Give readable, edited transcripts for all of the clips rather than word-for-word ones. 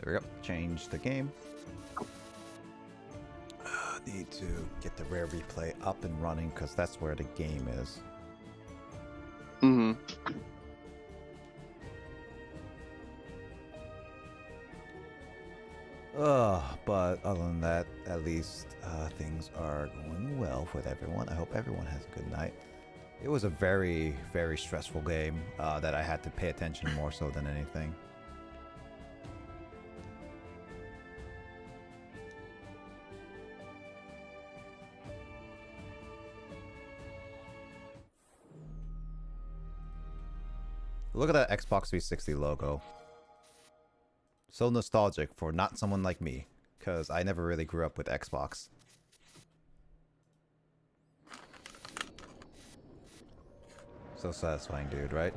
There we go. Change the game. Need to get the rare replay up and running because that's where the game is. Mm-hmm. But other than that, at least things are going well with everyone. I hope everyone has a good night. It was a very, very stressful game that I had to pay attention more so than anything. Look at that Xbox 360 logo. So nostalgic for not someone like me, because I never really grew up with Xbox. So satisfying, dude, right?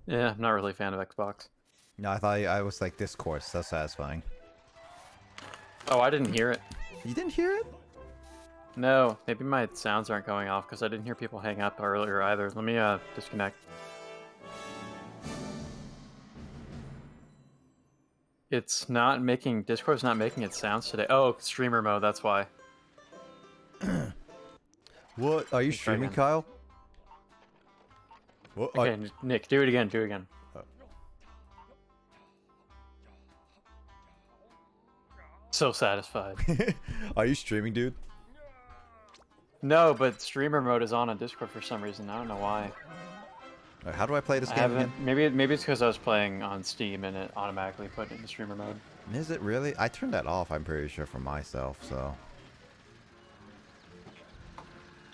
Yeah, I'm not really a fan of Xbox. No, I thought I was like Discord, so satisfying. Oh, I didn't hear it. You didn't hear it? No, maybe my sounds aren't going off because I didn't hear people hang up earlier either. Let me disconnect. It's not making, Discord's not making its sounds today. Oh, streamer mode, that's why. What? Are you streaming, Kyle? What? Okay, Nick, do it again, do it again. So satisfied. Are you streaming, dude? No, but streamer mode is on Discord for some reason. I don't know why. How do I play this game again? Maybe it's because I was playing on Steam and it automatically put it into streamer mode. Is it really? I turned that off, I'm pretty sure, for myself, so...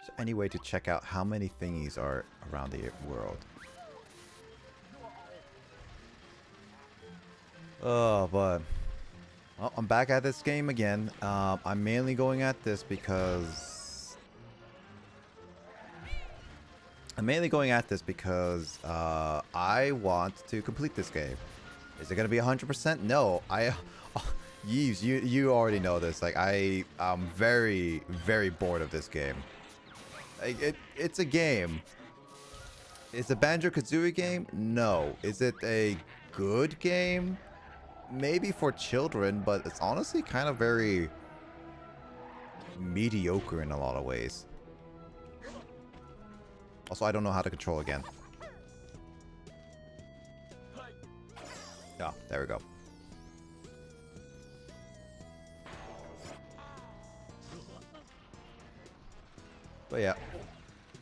Is there any way to check out how many thingies are around the world? Oh, but... Well, I'm back at this game again. I'm mainly going at this because... I want to complete this game. Is it gonna be 100%? No. Yeeves, you already know this. Like, I'm very, very bored of this game. Like, it's a game. Is a Banjo-Kazooie game? No. Is it a good game? Maybe for children, but it's honestly kind of very mediocre in a lot of ways. Also, I don't know how to control again. Oh, there we go. But yeah.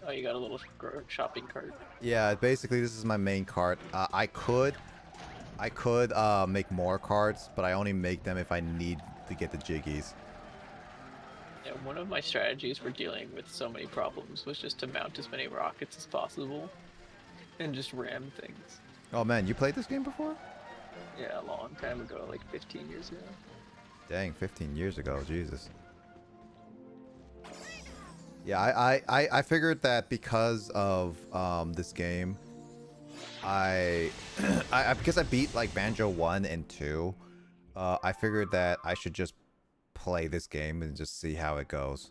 Oh, you got a little shopping cart. Yeah, basically this is my main cart. I could make more carts, but I only make them if I need to get the jiggies. Yeah, one of my strategies for dealing with so many problems was just to mount as many rockets as possible and just ram things. Oh man, you played this game before? Yeah, a long time ago, like 15 years ago. Dang, 15 years ago, Jesus. Yeah, I figured that because of this game, because I beat like Banjo 1 and 2, I figured that I should just play this game and just see how it goes.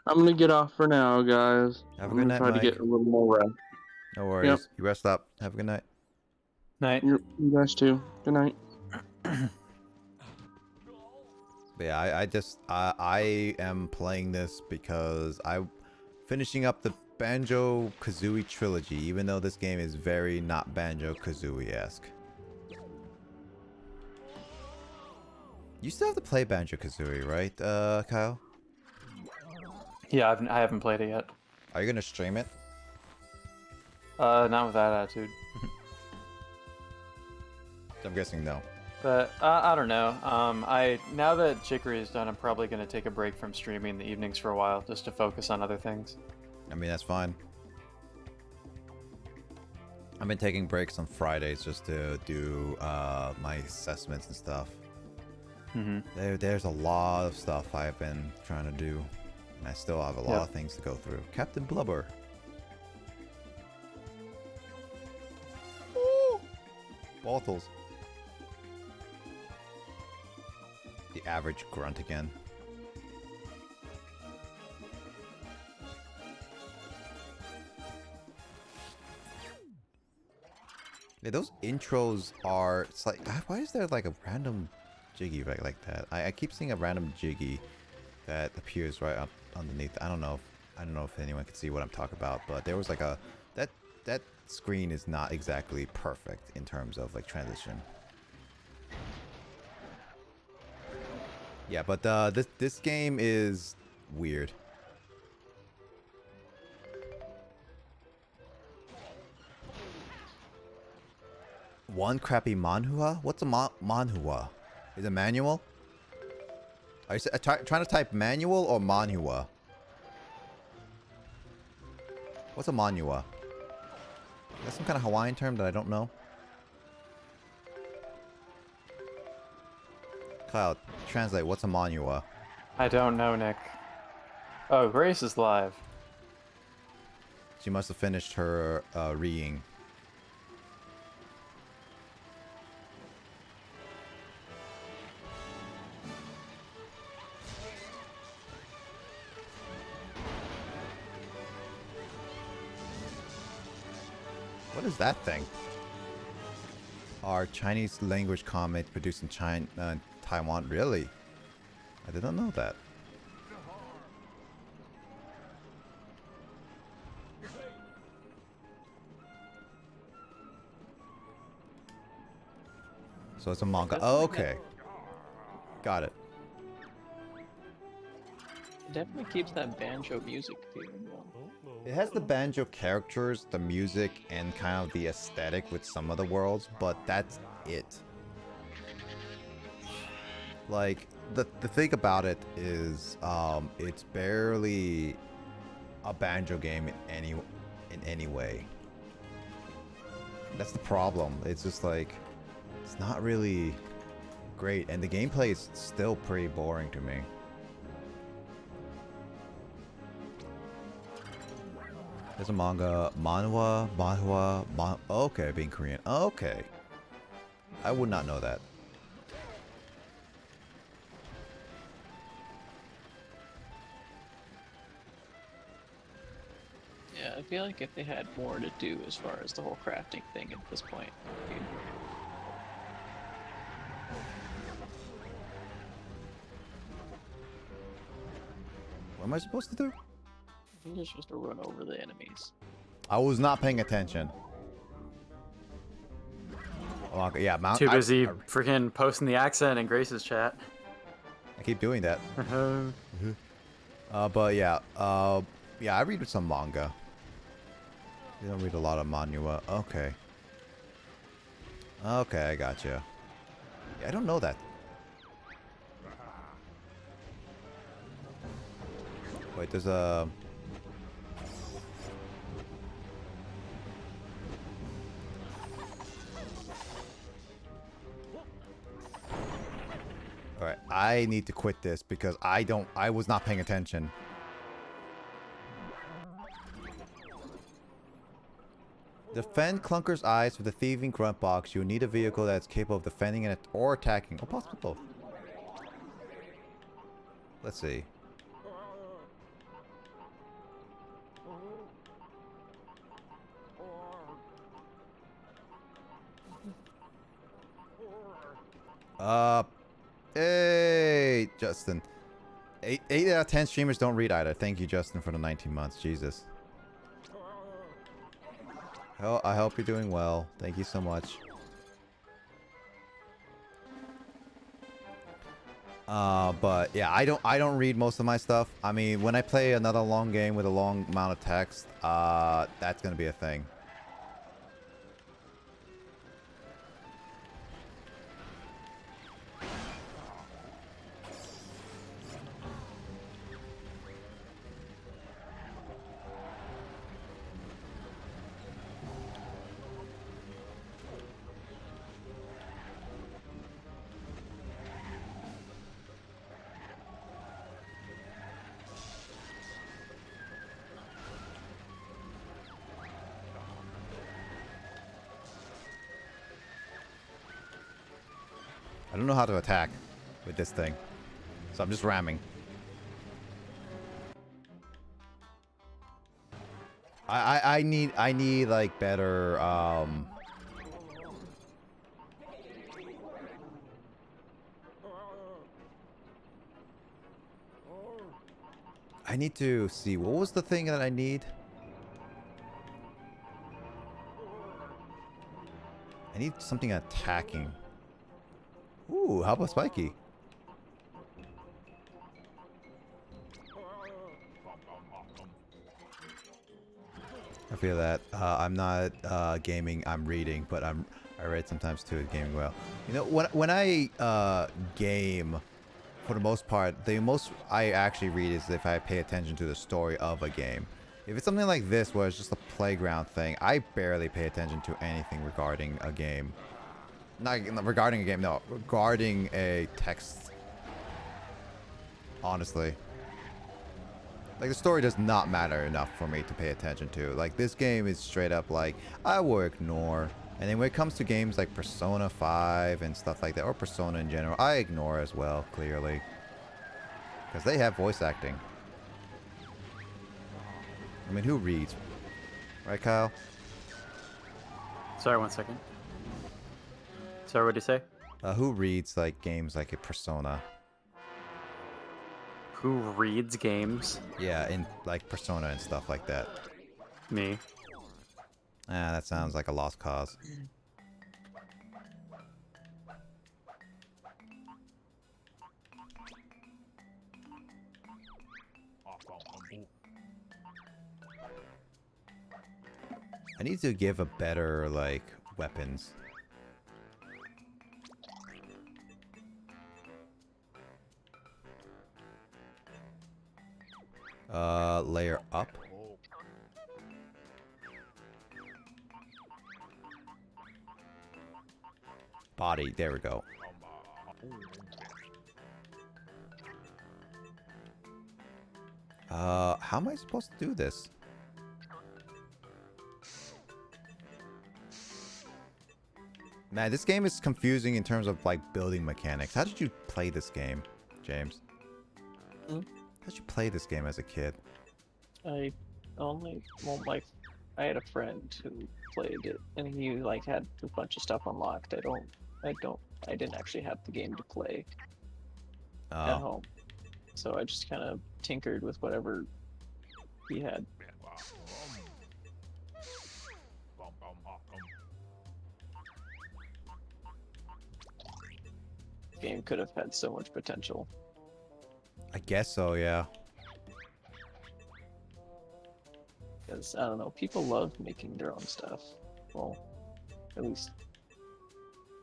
I'm gonna get off for now, guys. Have a good night, try Mike. to get a little more rest. No worries. Yep. You rest up. Have a good night. Night. You guys too. Good night. But yeah, I am playing this because I'm finishing up the Banjo-Kazooie trilogy, even though this game is very not Banjo-Kazooie-esque. You still have to play Banjo-Kazooie, right, Kyle? Yeah, I haven't played it yet. Are you gonna stream it? Not with that attitude. I'm guessing no. But I don't know. Now that Chicory is done, I'm probably gonna take a break from streaming in the evenings for a while, just to focus on other things. I mean, that's fine. I've been taking breaks on Fridays just to do my assessments and stuff. There's a lot of stuff I've been trying to do, and I still have a lot of things to go through. Captain Blubber. Ooh. Bottles. The average grunt again. Yeah, those intros are. It's like, why is there like a random jiggy right like that? I keep seeing a random jiggy that appears right up underneath. I don't know if anyone can see what I'm talking about, but there was like a that screen is not exactly perfect in terms of like transition. Yeah, but this game is weird. One crappy manhua? What's a manhua? Is it manual? Are you trying to type manual or manhua? What's a manhua? Is that some kind of Hawaiian term that I don't know? Cloud, translate. What's a manhua? I don't know, Nick. Oh, Grace is live. She must have finished her reading. What is that thing? Our Chinese language comic produced in China, Taiwan. Really? I did not know that. So it's a manga. Oh, okay. Got it. It definitely keeps that banjo music feeling though. It has the banjo characters, the music, and kind of the aesthetic with some of the worlds, but that's it. Like, the thing about it is, it's barely a banjo game in any way. That's the problem. It's just like, it's not really great, and the gameplay is still pretty boring to me. There's a manga, manhwa, okay, being Korean. Okay. I would not know that. Yeah, I feel like if they had more to do as far as the whole crafting thing at this point. What am I supposed to do? You're just supposed to run over the enemies. I was not paying attention. Oh, okay, yeah, Too busy freaking posting the accent in Grace's chat. I keep doing that. But yeah, yeah, I read some manga. You don't read a lot of manhwa. Okay. Okay, I gotcha. Yeah, I don't know that. Wait, there's a... Alright, I need to quit this because I was not paying attention. Defend Clunker's eyes with a thieving grunt box. You need a vehicle that's capable of defending or attacking. Or possibly both. Let's see. Hey, Justin. 8 out of 10 streamers don't read either. Thank you, Justin, for the 19 months. Jesus. I hope you're doing well. Thank you so much. But yeah, I don't read most of my stuff. I mean, when I play another long game with a long amount of text, that's gonna be a thing. I don't know how to attack with this thing, so I'm just ramming. I need like better I need to see, what was the thing that I need? I need something attacking. Ooh, how about Spiky? I feel that. I'm not gaming, I'm reading, but I read sometimes too, gaming well. You know, when I game, for the most part, the most I actually read is if I pay attention to the story of a game. If it's something like this, where it's just a playground thing, I barely pay attention to anything regarding a game. Not regarding a game, no. Regarding a text. Honestly. Like, the story does not matter enough for me to pay attention to. Like, this game is straight up like, I will ignore. And then when it comes to games like Persona 5 and stuff like that, or Persona in general, I ignore as well, clearly. Because they have voice acting. I mean, who reads? Right, Kyle? Sorry, 1 second. Sorry, what did you say? Who reads, like, games like a Persona? Who reads games? Yeah, in, like, Persona and stuff like that. Me. Ah, that sounds like a lost cause. I need to give a better, like, weapons. Layer up. Body, there we go. How am I supposed to do this? Man, this game is confusing in terms of, like, building mechanics. How did you play this game, James? Hmm? How did you play this game as a kid? I only, well, like, I had a friend who played it, and he like had a bunch of stuff unlocked. I didn't actually have the game to play at Oh, home, so I just kind of tinkered with whatever he had. The game could have had so much potential. I guess so, yeah. Because, I don't know, people love making their own stuff. Well, at least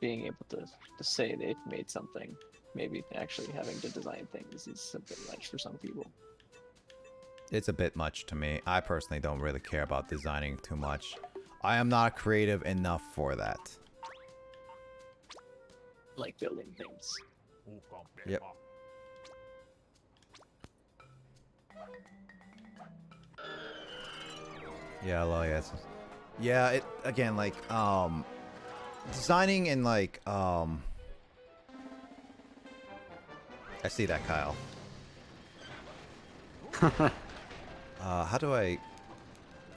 being able to say they've made something. Maybe actually having to design things is a bit much for some people. It's a bit much to me. I personally don't really care about designing too much. I am not creative enough for that. Like building things. Yep. Yeah, well, yes. Yeah, it again, like, designing and like, I see that, Kyle. How do I?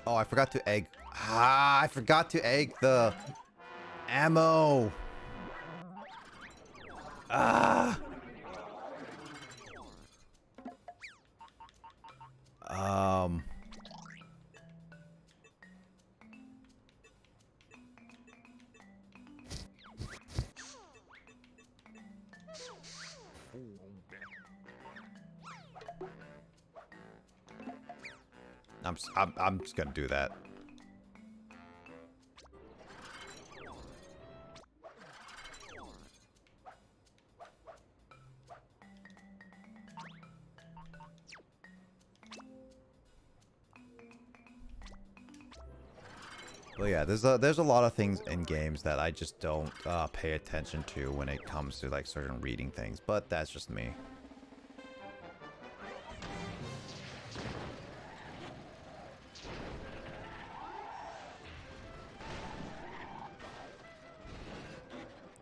Oh, I forgot to egg. Ah, I forgot to egg the ammo. Ah. I'm just gonna do that. But yeah, there's a lot of things in games that I just don't pay attention to when it comes to like certain reading things, but that's just me.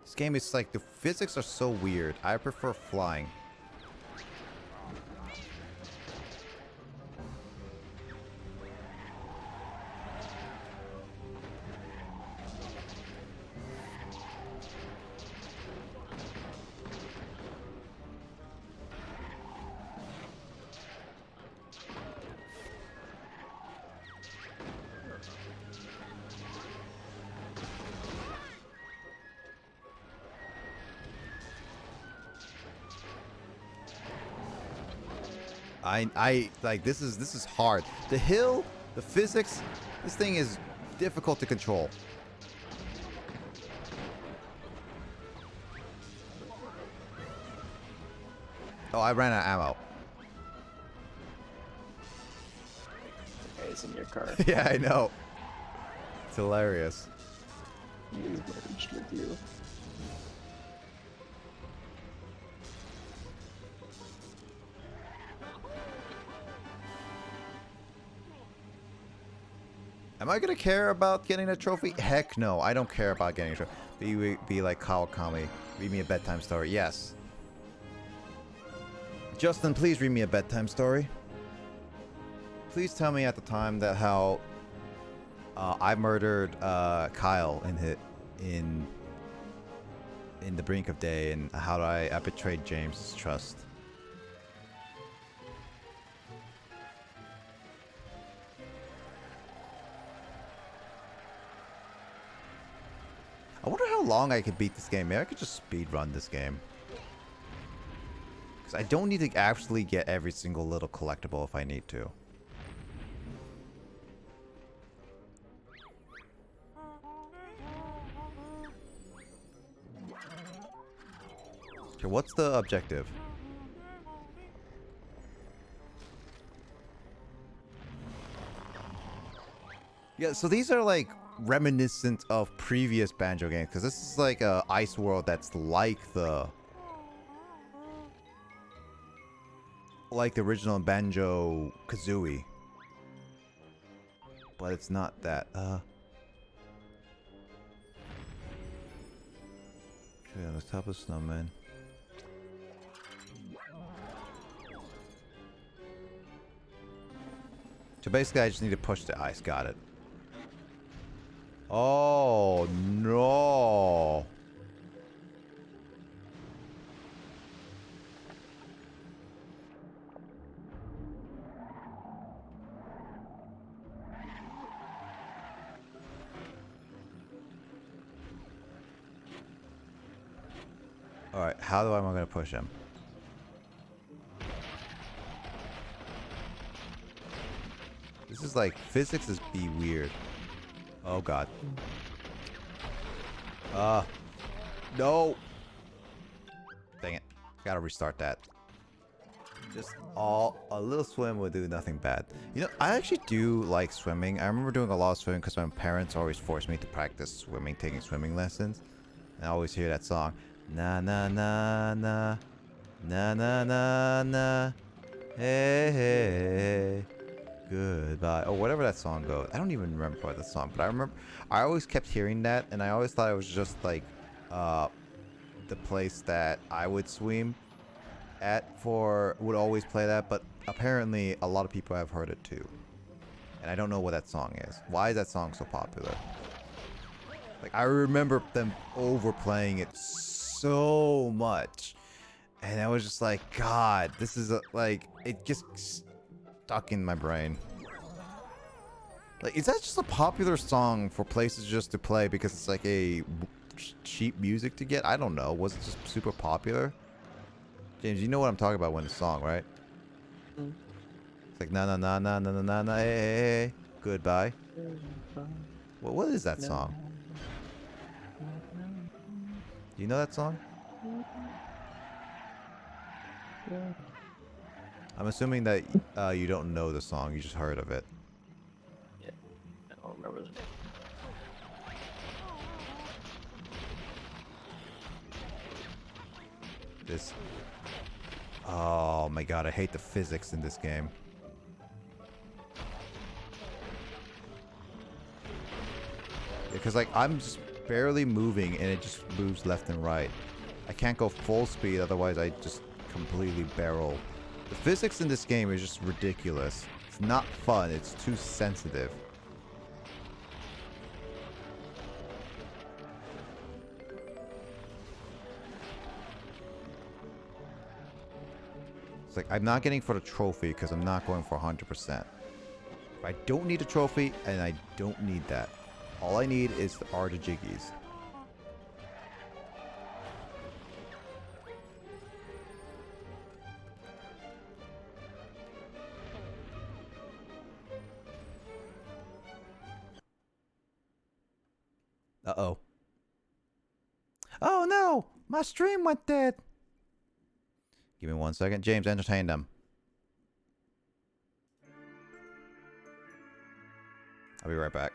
This game is like, the physics are so weird. I prefer flying. I like this is hard. The hill, the physics, this thing is difficult to control. Oh, I ran out of ammo. The guys in your car. Yeah, I know. It's hilarious. He's merged with you. Am I gonna care about getting a trophy? Heck no, I don't care about getting a trophy. Be like Kawakami. Read me a bedtime story. Yes. Justin, please read me a bedtime story. Please tell me at the time that how I murdered Kyle in the brink of day, and how I betrayed James's trust. I wonder how long I could beat this game. Maybe I could just speed run this game. Because I don't need to actually get every single little collectible if I need to. Okay, what's the objective? Yeah, so these are like reminiscent of previous Banjo games, because this is like a ice world that's like the original Banjo-Kazooie, but it's not that. Okay, on the top of snowman. So basically, I just need to push the ice. Got it. Oh, no. Alright, how am I going to push him? This is like, physics is be weird. Oh god. No. Dang it. Gotta restart that. Just a little swim would do nothing bad. You know, I actually do like swimming. I remember doing a lot of swimming because my parents always forced me to practice swimming, taking swimming lessons. And I always hear that song. Na na na na. Na na na na. Hey hey. Goodbye. Or whatever that song goes. I don't even remember the song, but I remember I always kept hearing that, and I always thought it was just like the place that I would swim at would always play that, but apparently a lot of people have heard it too. And I don't know what that song is. Why is that song so popular? Like, I remember them overplaying it so much. And I was just like, God, this is like, it just stuck in my brain. Like, is that just a popular song for places just to play because it's like a cheap music to get? I don't know. Was it just super popular? James, you know what I'm talking about when the song, right? Mm. It's like na na na na na na na na hey, hey, hey. Goodbye. What is that song? Do you know that song? I'm assuming that you don't know the song, you just heard of it. Yeah, I don't remember the name. This. Oh my god, I hate the physics in this game. Because like I'm just barely moving and it just moves left and right. I can't go full speed, otherwise I just completely barrel. The physics in this game is just ridiculous. It's not fun, it's too sensitive. It's like, I'm not getting for the trophy because I'm not going for 100%. I don't need a trophy, and I don't need that. All I need is the art of jiggies. Uh-oh. Oh no! My stream went dead! Give me 1 second. James, entertain them. I'll be right back.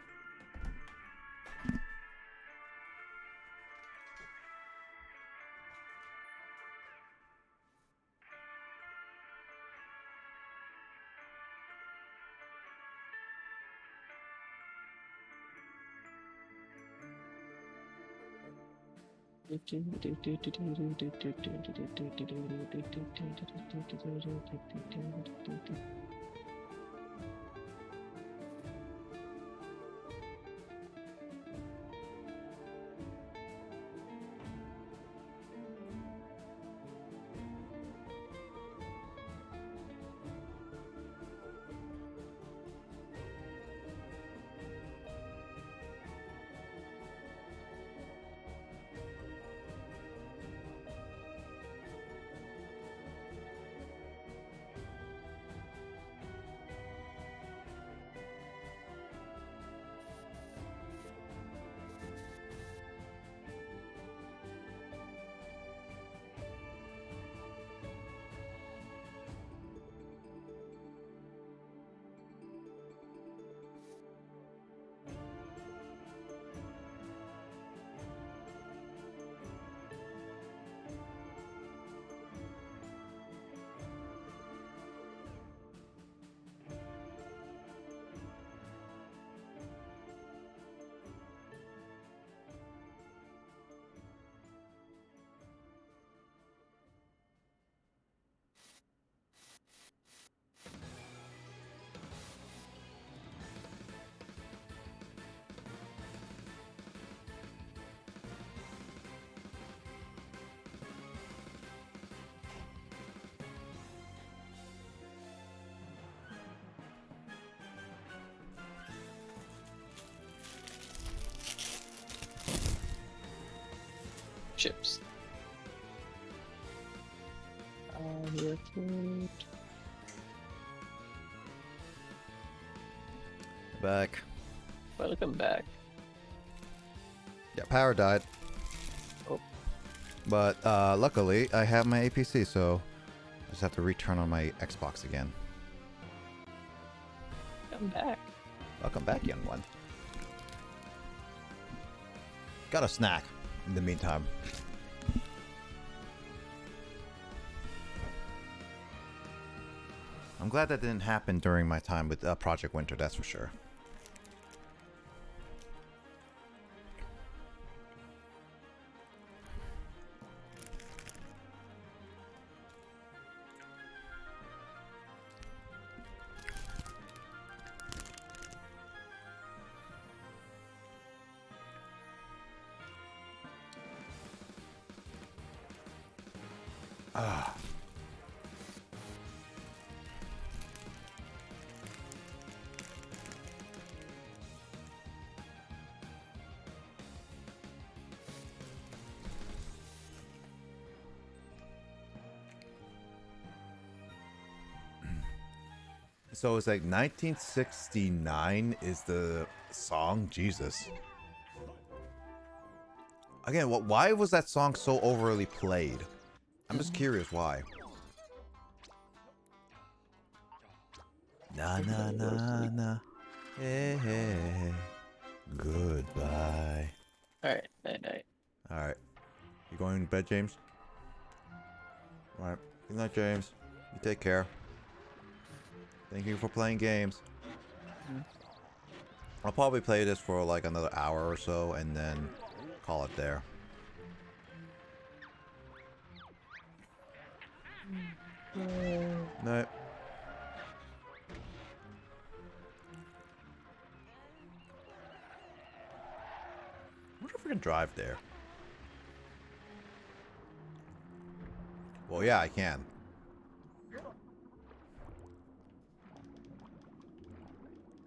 Chips. Your food. Back. Welcome back. Yeah, power died. Oh. But luckily, I have my APC, so I just have to return on my Xbox again. Come back. Welcome back, young one. Got a snack in the meantime. I'm glad that didn't happen during my time with Project Winter, that's for sure. Ah. So it's like 1969 is the song? Jesus. Again, why was that song so overly played? I'm just curious why. Na na na na. Hey, hey, hey. Goodbye. Alright, night night. Alright. You going to bed, James? Alright. Good night, James. You take care. Thank you for playing games. I'll probably play this for like another hour or so and then call it there. Night. I wonder if we can drive there. Well, yeah, I can.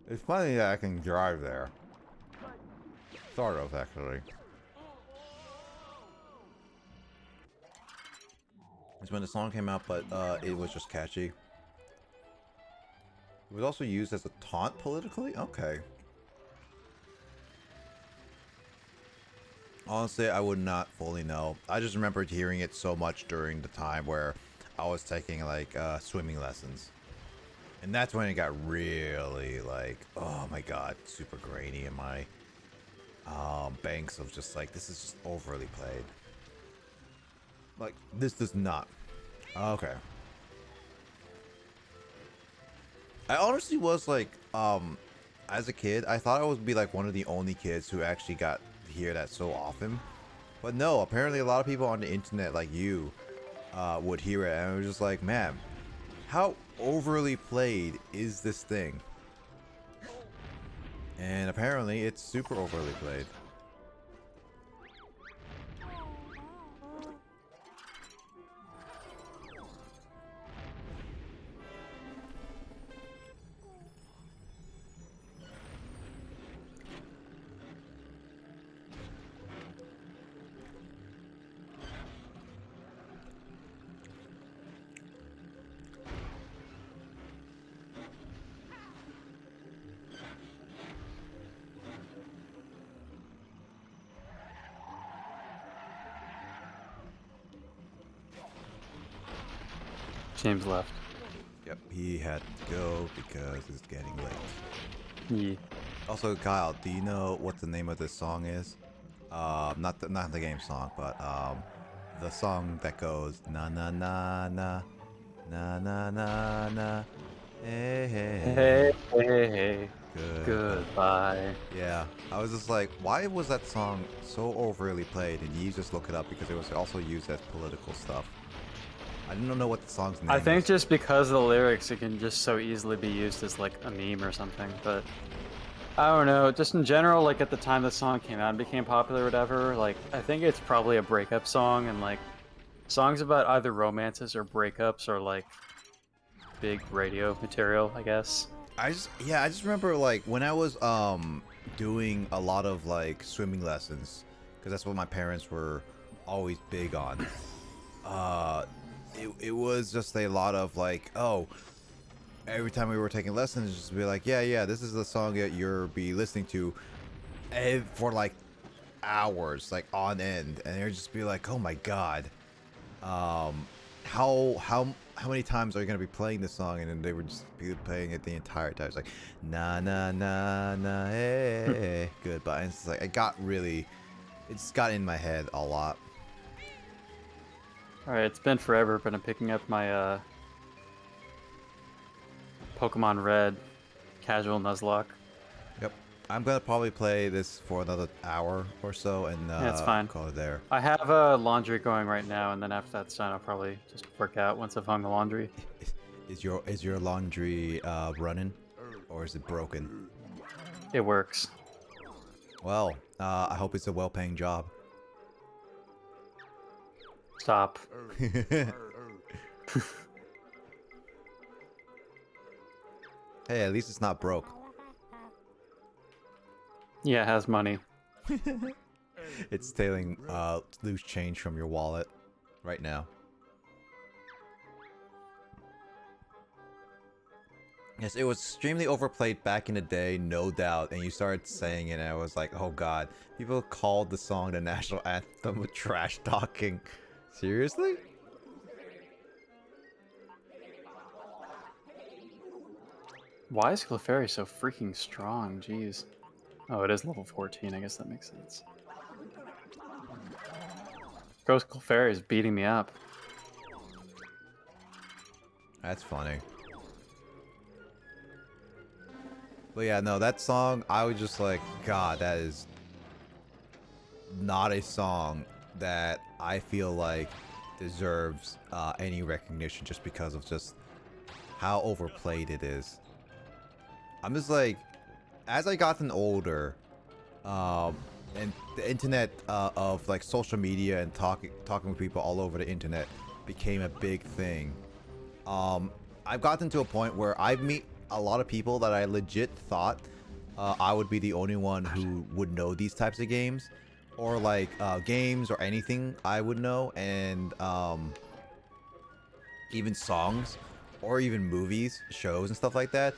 It's funny that I can drive there. Sort of, actually. It's when the song came out, but it was just catchy. It was also used as a taunt politically? Okay. Honestly, I would not fully know. I just remembered hearing it so much during the time where I was taking like swimming lessons. And that's when it got really like, oh my god, super grainy in my banks of just like, this is just overly played. Like, this does not. Okay. I honestly was like, as a kid, I thought I would be like one of the only kids who actually got to hear that so often. But no, apparently a lot of people on the internet like you would hear it, and it was just like, man, how overly played is this thing? And apparently it's super overly played. James left. Yep, he had to go because it's getting late. Yeah. Also, Kyle, do you know what the name of this song is? Not the game song, but the song that goes na na na na na na na na. Hey hey Hey, hey, hey. Good. Goodbye. Yeah, I was just like, why was that song so overly played? And you just look it up because it was also used as political stuff. I didn't know what the song's name I think is. just because of the lyrics, it can just so easily be used as like a meme or something. But I don't know. Just in general, like at the time the song came out and became popular, or whatever. Like I think it's probably a breakup song, and like songs about either romances or breakups are like big radio material, I guess. I just remember like when I was doing a lot of like swimming lessons, because that's what my parents were always big on. It was just a lot of like, oh, every time we were taking lessons, just be like, yeah, this is the song that you'll be listening to for like hours, like on end, and it'd just be like, oh my god, how many times are you gonna be playing this song? And then they would just be playing it the entire time. It's like na na na na hey goodbye. And it's like it just got in my head a lot. Alright, it's been forever, but I'm picking up my Pokemon Red casual Nuzlocke. Yep, I'm gonna probably play this for another hour or so, and Yeah, it's fine. call it there. I have laundry going right now, and then after that's done, I'll probably just work out once I've hung the laundry. Is your laundry running, or is it broken? It works. Well, I hope it's a well-paying job. Stop. Hey, at least it's not broke. Yeah, it has money. It's stealing loose change from your wallet right now. Yes, it was extremely overplayed back in the day, no doubt, and you started saying it, and I was like, oh god, people called the song the national anthem with trash talking. Seriously? Why is Clefairy so freaking strong? Jeez. Oh, it is level 14. I guess that makes sense. Ghost Clefairy is beating me up. That's funny. But yeah, no, that song, I was just like, god, that is not a song that I feel like deserves any recognition just because of just how overplayed it is. I'm just like, as I gotten older, and the internet of like social media and talking with people all over the internet became a big thing. I've gotten to a point where I've met a lot of people that I legit thought I would be the only one who would know these types of games, or like games or anything I would know, and even songs or even movies, shows and stuff like that.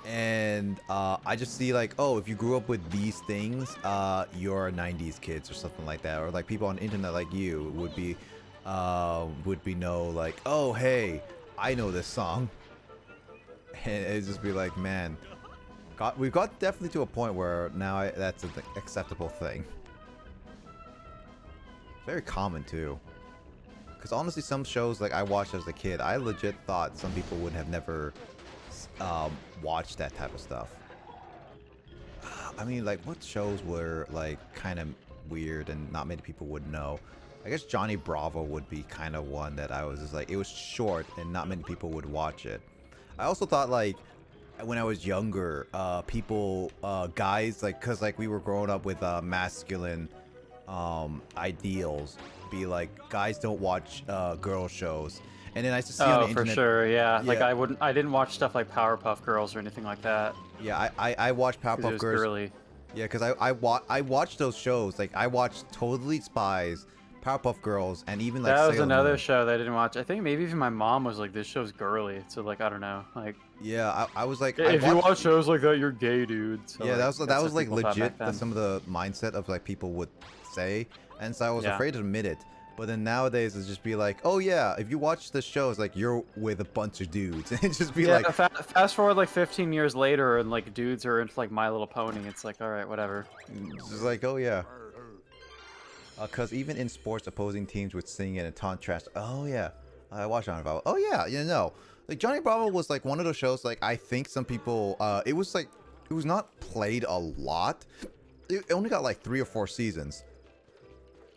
And I just see like, oh, if you grew up with these things, you're 90s kids or something like that, or like people on the internet like you would be know like, oh hey, I know this song, and it'd just be like, man, we've got definitely to a point where now that's an acceptable thing. Very common too. Because honestly, some shows like I watched as a kid, I legit thought some people would have never watched that type of stuff. I mean, like, what shows were like kind of weird and not many people would know? I guess Johnny Bravo would be kind of one that I was just like, it was short and not many people would watch it. I also thought like when I was younger, people, guys, like, cause like we were growing up with masculine ideals, be like, guys don't watch girl shows, and then I used to see on the internet. For sure, yeah. Like Yeah. I didn't watch stuff like Powerpuff Girls or anything like that. Yeah, I watched 'Cause it Powerpuff was Girls. girly. Yeah, because I watched those shows. Like I watched Totally Spies, Powerpuff Girls, and even like That was Sailor another Moon. show that I didn't watch. I think maybe even my mom was like, "This show's girly," so like I don't know. Like, Yeah, I was like, I if you watched- watch shows like that, you're gay, dude. So, yeah, like, that was that's what like people thought legit. back then. Some of the mindset of like people would say, and so I was Yeah. afraid to admit it. But then nowadays it's just be like, oh yeah, if you watch the show, it's like you're with a bunch of dudes, and just be Yeah, like, fast forward like 15 years later, and like dudes are into like My Little Pony. It's like, all right, whatever. just like, oh yeah. Because even in sports, opposing teams would sing it and taunt trash. Oh yeah, I watched Johnny Bravo. Oh yeah, you know, like Johnny Bravo was like one of those shows. Like I think some people, it was like, it was not played a lot. It only got like 3 or 4 seasons.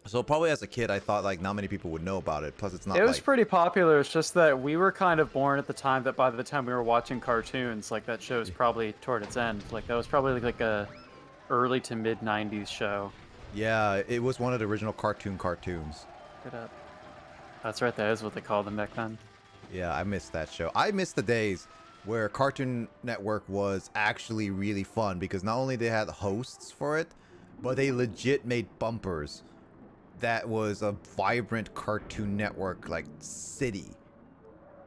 So probably as a kid, I thought like not many people would know about it. Plus, it's not. It was like, pretty popular. It's just that we were kind of born at the time that by the time we were watching cartoons, like that show's probably toward its end. Like that was probably like a early to mid 90s show. Yeah, it was one of the original cartoons. Look it up. That's right. That is what they called them back then. Yeah, I missed that show. I missed the days where Cartoon Network was actually really fun because not only they had hosts for it, but they legit made bumpers. That was a vibrant Cartoon Network like city.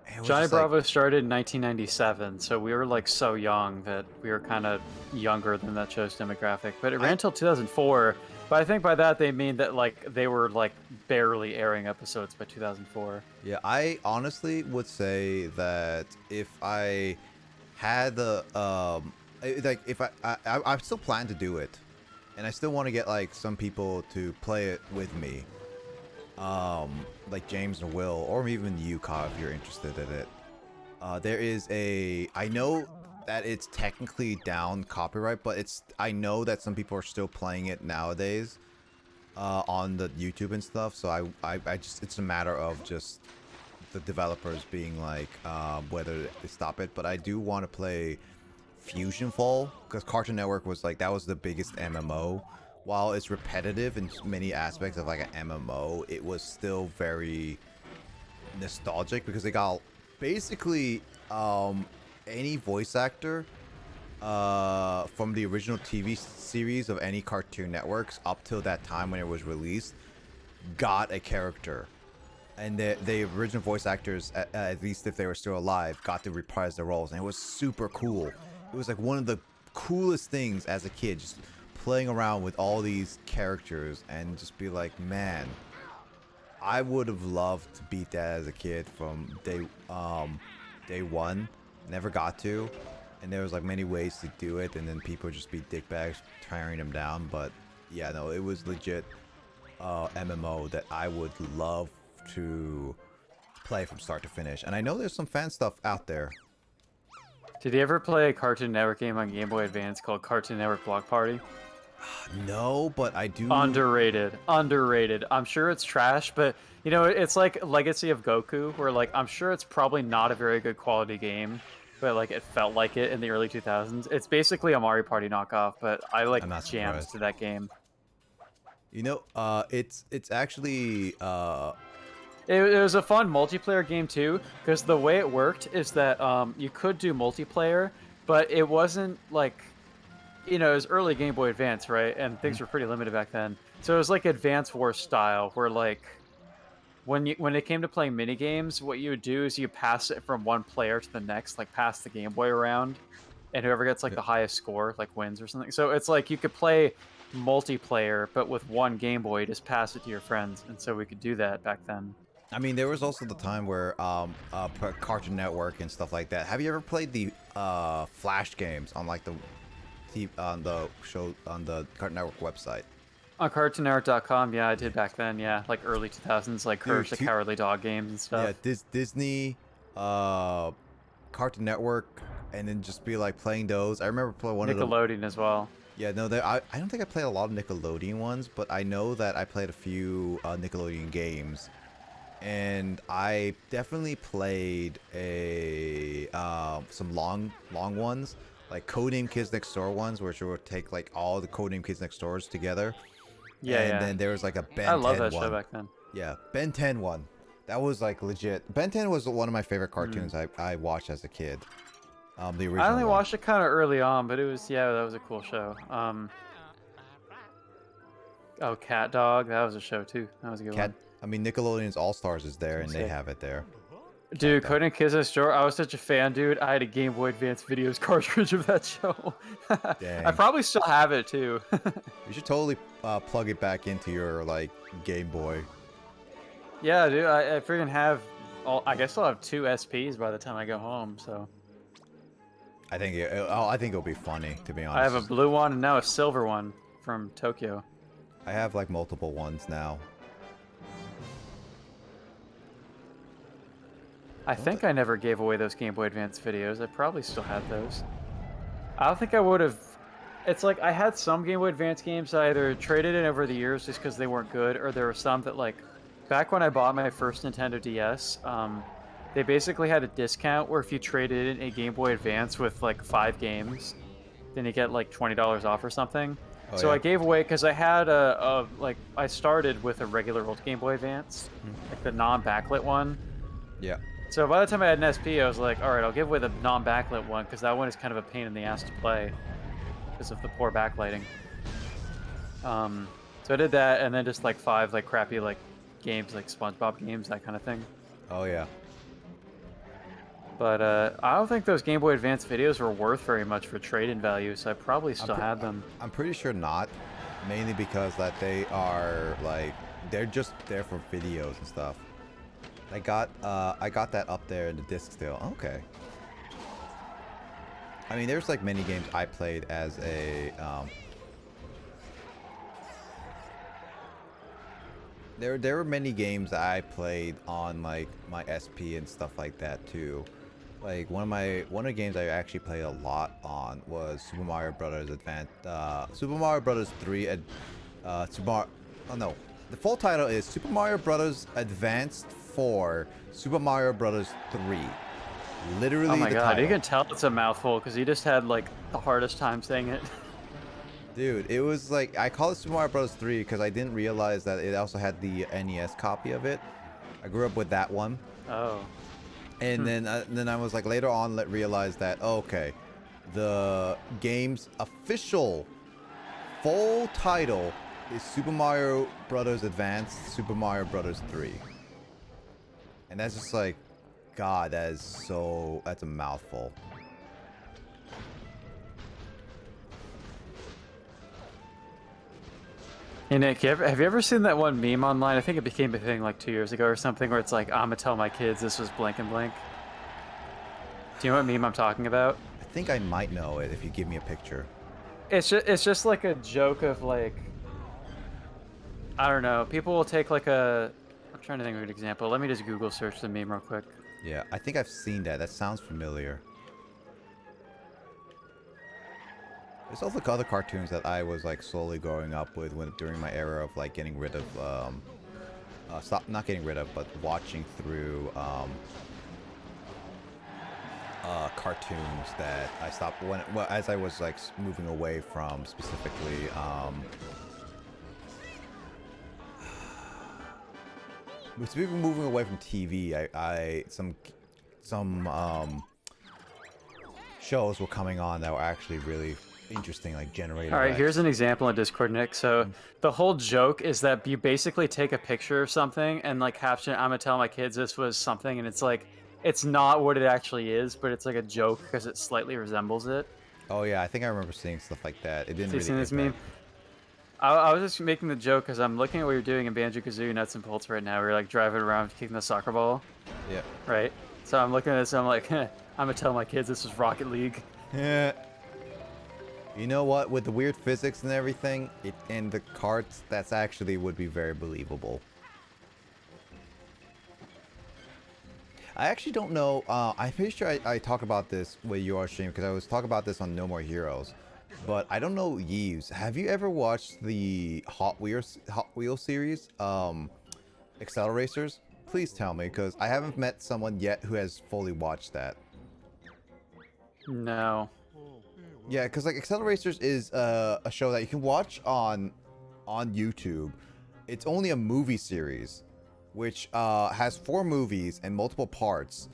And it was Johnny just like- Bravo started in 1997, so we were like so young that we were kind of younger than that show's demographic. But it ran until 2004. But I think by that they mean that like they were like barely airing episodes by 2004. Yeah, I honestly would say that if I had the like if I still plan to do it, and I still want to get like some people to play it with me, like James and Will, or even you, Ka, if you're interested in it. There is I know that it's technically down copyright, but I know that some people are still playing it nowadays on the YouTube and stuff. So I just, it's a matter of just the developers being like whether they stop it. But I do want to play Fusion Fall because Cartoon Network was like, that was the biggest MMO. While it's repetitive in many aspects of like an MMO, it was still very nostalgic because they got basically any voice actor from the original TV series of any Cartoon Networks up till that time when it was released got a character, and the original voice actors, at least if they were still alive, got to reprise their roles, and it was super cool. It was like one of the coolest things as a kid, just playing around with all these characters and just be like, man, I would have loved to beat that as a kid from day one. Never got to, and there was like many ways to do it, and then people just be dickbags tearing them down. But yeah, no, it was legit MMO that I would love to play from start to finish. And I know there's some fan stuff out there. Did you ever play a Cartoon Network game on Game Boy Advance called Cartoon Network Block Party? No, but I do. Underrated. I'm sure it's trash, but you know, it's like Legacy of Goku, where like I'm sure it's probably not a very good quality game, but like it felt like it in the early 2000s. It's basically a Mario Party knockoff, but I like I'm not jams surprised. to that game. You know, it's actually It was a fun multiplayer game too, because the way it worked is that you could do multiplayer, but it wasn't like, you know, it was early Game Boy Advance, right? And things were pretty limited back then. So it was like Advance Wars style, where like when it came to playing mini games, what you would do is you pass it from one player to the next, like pass the Game Boy around. and whoever gets like the highest score like wins or something. So it's like you could play multiplayer, but with one Game Boy, you just pass it to your friends, and so we could do that back then. I mean, there was also the time where Cartoon Network and stuff like that. Have you ever played the Flash games on like on the Cartoon Network website? On CartoonNetwork.com, yeah, I did back then, yeah, like early 2000s, like Courage the Cowardly Dog games and stuff. Yeah, Disney, Cartoon Network, and then just be like playing those. I remember playing one of them. Nickelodeon as well. Yeah, no, I don't think I played a lot of Nickelodeon ones, but I know that I played a few Nickelodeon games. And I definitely played some long ones, like Codename Kids Next Door ones, which would take like all the Codename Kids Next Doors together. Yeah, and then there was like a Ben 10 I love that one. show back then. Yeah, Ben 10 one. That was like legit. Ben 10 was one of my favorite cartoons I watched as a kid. The original. I only one. watched it kind of early on, but it was that was a cool show. Oh, Cat Dog, that was a show too. That was a good one. I mean, Nickelodeon's All Stars is there, and they have it there. Dude, Codename Kids Next Door, I was such a fan, dude. I had a Game Boy Advance videos cartridge of that show. Dang. I probably still have it too. You should totally plug it back into your like Game Boy. Yeah, dude, I freaking have. I guess I'll have 2 SPs by the time I go home. So. I think it'll be funny, to be honest. I have a blue one and now a silver one from Tokyo. I have like multiple ones now. I think I never gave away those Game Boy Advance videos. I probably still had those. I don't think I would have. It's like I had some Game Boy Advance games that I either traded in over the years just because they weren't good, or there were some that like, back when I bought my first Nintendo DS, they basically had a discount where if you traded in a Game Boy Advance with like 5 games, then you get like $20 off or something. Oh, so yeah. I gave away because I had I started with a regular old Game Boy Advance, like the non-backlit one. Yeah. So by the time I had an SP, I was like, all right, I'll give away the non-backlit one because that one is kind of a pain in the ass to play because of the poor backlighting. So I did that, and then just like 5 like crappy like games, like SpongeBob games, that kind of thing. Oh yeah. But I don't think those Game Boy Advance videos were worth very much for trade-in value, so I probably still had them. I'm pretty sure not, mainly because that they are like they're just there for videos and stuff. I got that up there in the disc still. Okay. I mean, there's like many games I played as a there were many games that I played on like my SP and stuff like that too. Like one of the games I actually played a lot on was Super Mario Brothers Advance, Super Mario Brothers 3 and the full title is Super Mario Brothers Advanced 4 Super Mario Brothers 3. Literally, oh my god, title. you can tell it's a mouthful because you just had like the hardest time saying it. Dude, it was like, I call it Super Mario Bros. 3 because I didn't realize that it also had the NES copy of it. I grew up with that one. Oh. And then I was like, later on, realized that, okay, the game's official full title is Super Mario Brothers Advance Super Mario Brothers 3. And that's just like, God, that's a mouthful. Hey Nick, have you ever seen that one meme online? I think it became a thing like 2 years ago or something, where it's like, I'ma tell my kids this was blank and blank. Do you know what meme I'm talking about? I think I might know it if you give me a picture. It's just like a joke of like, I don't know. People will take like I'm trying to think of an example. Let me just Google search the meme real quick. Yeah, I think I've seen that. That sounds familiar. There's also other cartoons that I was like slowly growing up with during my era of like getting rid of, not getting rid of, but watching through cartoons that I stopped as I was like moving away from specifically moving away from TV. Some shows were coming on that were actually really interesting, like generated. All right, here's an example in Discord, Nick. So the whole joke is that you basically take a picture of something and like caption it, I'm gonna tell my kids this was something, and it's like, it's not what it actually is, but it's like a joke because it slightly resembles it. Oh yeah, I think I remember seeing stuff like that. It didn't You really seen this impact. meme? I was just making the joke because I'm looking at what you're doing in Banjo-Kazooie Nuts and Bolts right now. Where you're like driving around kicking the soccer ball, Yeah. right? So I'm looking at this and I'm like, I'm gonna tell my kids this is Rocket League. Yeah. You know what? With the weird physics and everything, and the carts, that's actually would be very believable. I actually don't know. I'm pretty sure I talked about this with your stream because I was talking about this on No More Heroes. But I don't know, Yves. Have you ever watched the Hot Wheels series? Acceleracers? Please tell me, because I haven't met someone yet who has fully watched that. No. Yeah, because like Acceleracers is a show that you can watch on YouTube. It's only a movie series, which has 4 movies and multiple parts,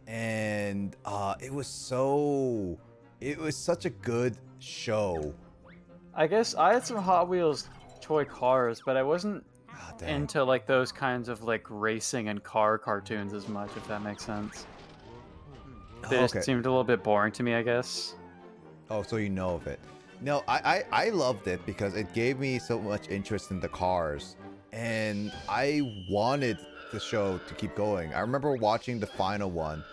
and it was such a good show. I guess I had some Hot Wheels toy cars, but I wasn't Ah, dang. into like those kinds of like racing and car cartoons as much, if that makes sense. They Oh, just okay. seemed a little bit boring to me, I guess. Oh, so you know of it. No, I loved it because it gave me so much interest in the cars. And I wanted the show to keep going. I remember watching the final one.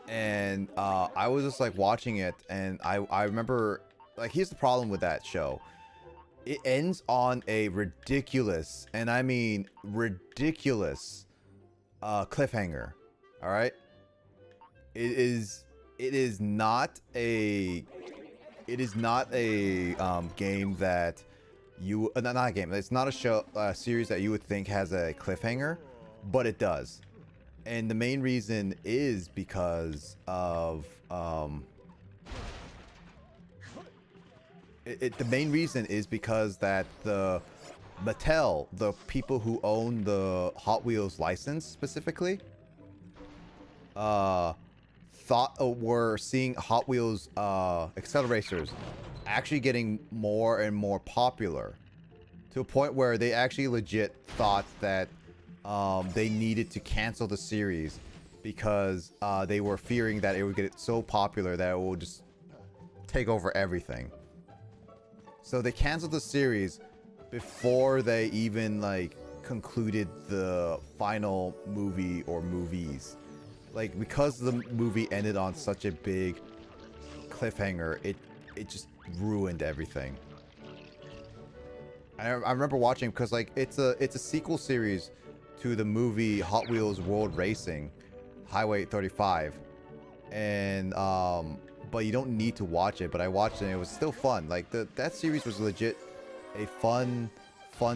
And I was just like watching it, and I remember, like, here's the problem with that show. It ends on a ridiculous, and I mean ridiculous, cliffhanger. All right. It is not a game that you not a game. It's not a show series that you would think has a cliffhanger, but it does. And the main reason is because of the main reason is because that the Mattel, the people who own the Hot Wheels license specifically, were seeing Hot Wheels Acceleracers actually getting more and more popular, to a point where they actually legit thought that they needed to cancel the series because they were fearing that it would get so popular that it will just take over everything. So they canceled the series before they even like concluded the final movie or movies. Like, because the movie ended on such a big cliffhanger, it just ruined everything. I remember watching because like it's a sequel series to the movie Hot Wheels World Racing, Highway 35, and but you don't need to watch it. But I watched it and it was still fun. Like that series was legit a fun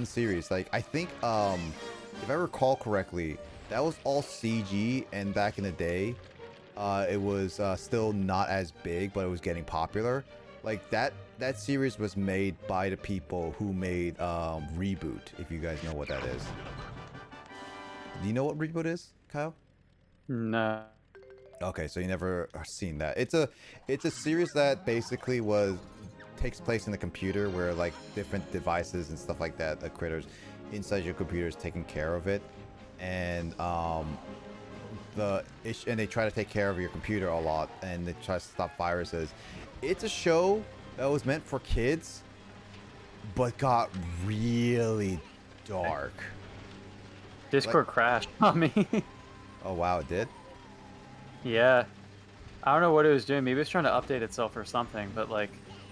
series. Like, I think if I recall correctly, that was all CG, and back in the day, it was still not as big, but it was getting popular. Like that series was made by the people who made Reboot, if you guys know what that is. Do you know what Reboot is, Kyle? No. Okay, so you never seen that. It's a series that basically takes place in the computer, where like different devices and stuff like that, the critters inside your computer is taking care of it, and they try to take care of your computer a lot, and they try to stop viruses. It's a show that was meant for kids, but got really dark. Discord crashed on me. Oh wow, it did? Yeah. I don't know what it was doing. Maybe it was trying to update itself or something, but like,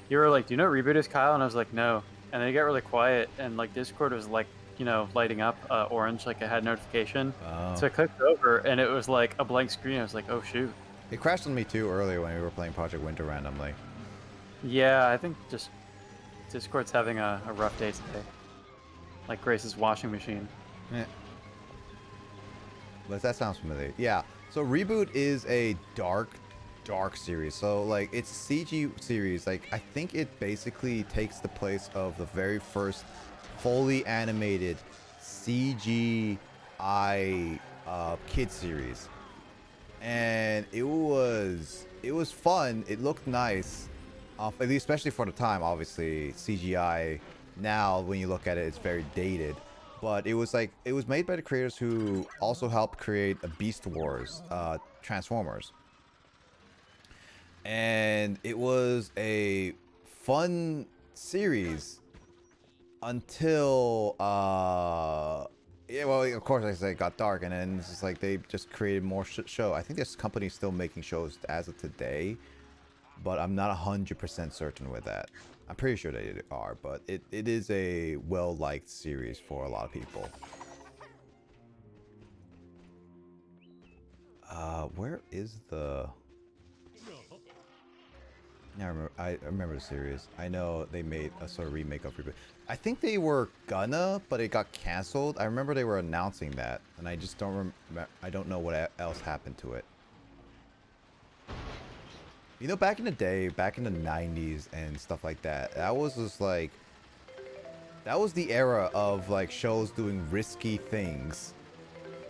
you were like, do you know what Reboot is, Kyle? And I was like, no. And then it got really quiet, and like Discord was like, you know, lighting up orange, like it had notification. Oh. So I clicked over, and it was like a blank screen. I was like, oh shoot. It crashed on me too earlier when we were playing Project Winter randomly. Yeah, I think just Discord's having a rough day today. Like Grace's washing machine. Yeah. But that sounds familiar. Yeah. So Reboot is a dark series. So like, it's a CG series. Like, I think it basically takes the place of the very first fully animated CGI kid series. And it was fun. It looked nice, especially for the time. Obviously, CGI now, when you look at it, it's very dated. but it was made by the creators who also helped create a Beast Wars, Transformers. And it was a fun series until yeah, well, of course, like I said, it got dark, and then it's just like they just created more show. I think this company's still making shows as of today, but I'm not 100% certain with that. I'm pretty sure they are, but it is a well-liked series for a lot of people. Where is the... I remember the series. I know they made a sort of remake of Reboot. I think they were gonna, but it got canceled. I remember they were announcing that, and I just don't remember. I don't know what else happened to it. You know, back in the day, back in the 90s and stuff like that, that was just like... That was the era of, like, shows doing risky things.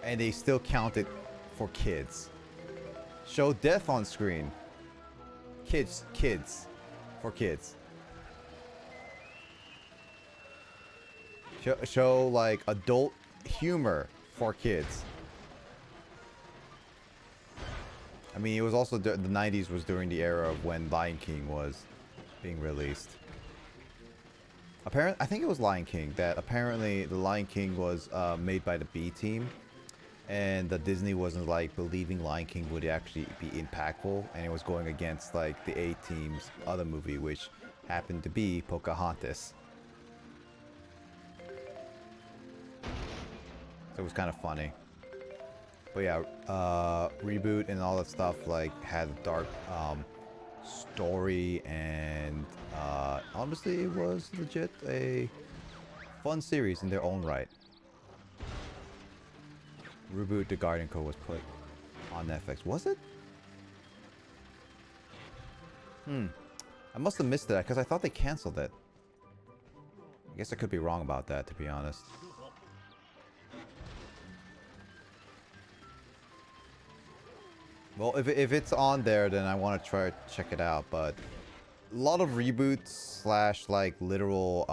And they still counted for kids. Show death on screen. Kids. For kids. Show like, adult humor for kids. I mean, it was also... The 90s was during the era of when Lion King was being released. I think it was Lion King, that apparently the Lion King was made by the B team, and that Disney wasn't like believing Lion King would actually be impactful, and it was going against like the A team's other movie, which happened to be Pocahontas. So it was kind of funny. But yeah, Reboot and all that stuff like had a dark story, and honestly, it was legit a fun series in their own right. Reboot the Guardian Code was put on Netflix. Was it? I must have missed that because I thought they canceled it. I guess I could be wrong about that, to be honest. Well, if it's on there, then I want to try to check it out, but a lot of reboots slash like literal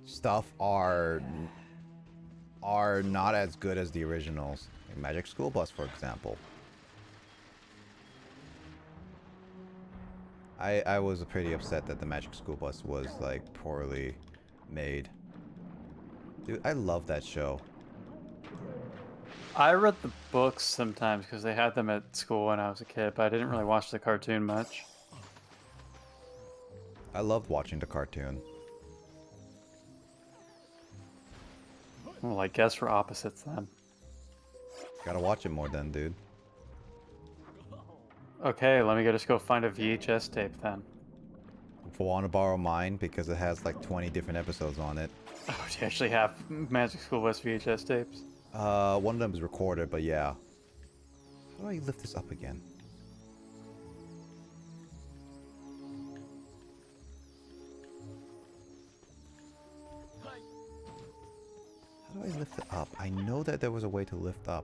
stuff are not as good as the originals. Like Magic School Bus, for example. I was pretty upset that the Magic School Bus was like poorly made. Dude, I love that show. I read the books sometimes because they had them at school when I was a kid, but I didn't really watch the cartoon much. I loved watching the cartoon. Well, I guess we're opposites then. Gotta watch it more then, dude. Okay, let me just go find a VHS tape then. If you want to borrow mine, because it has like 20 different episodes on it. Oh, do you actually have Magic School Bus VHS tapes? One of them is recorded, but yeah. How do I lift this up again? How do I lift it up? I know that there was a way to lift up.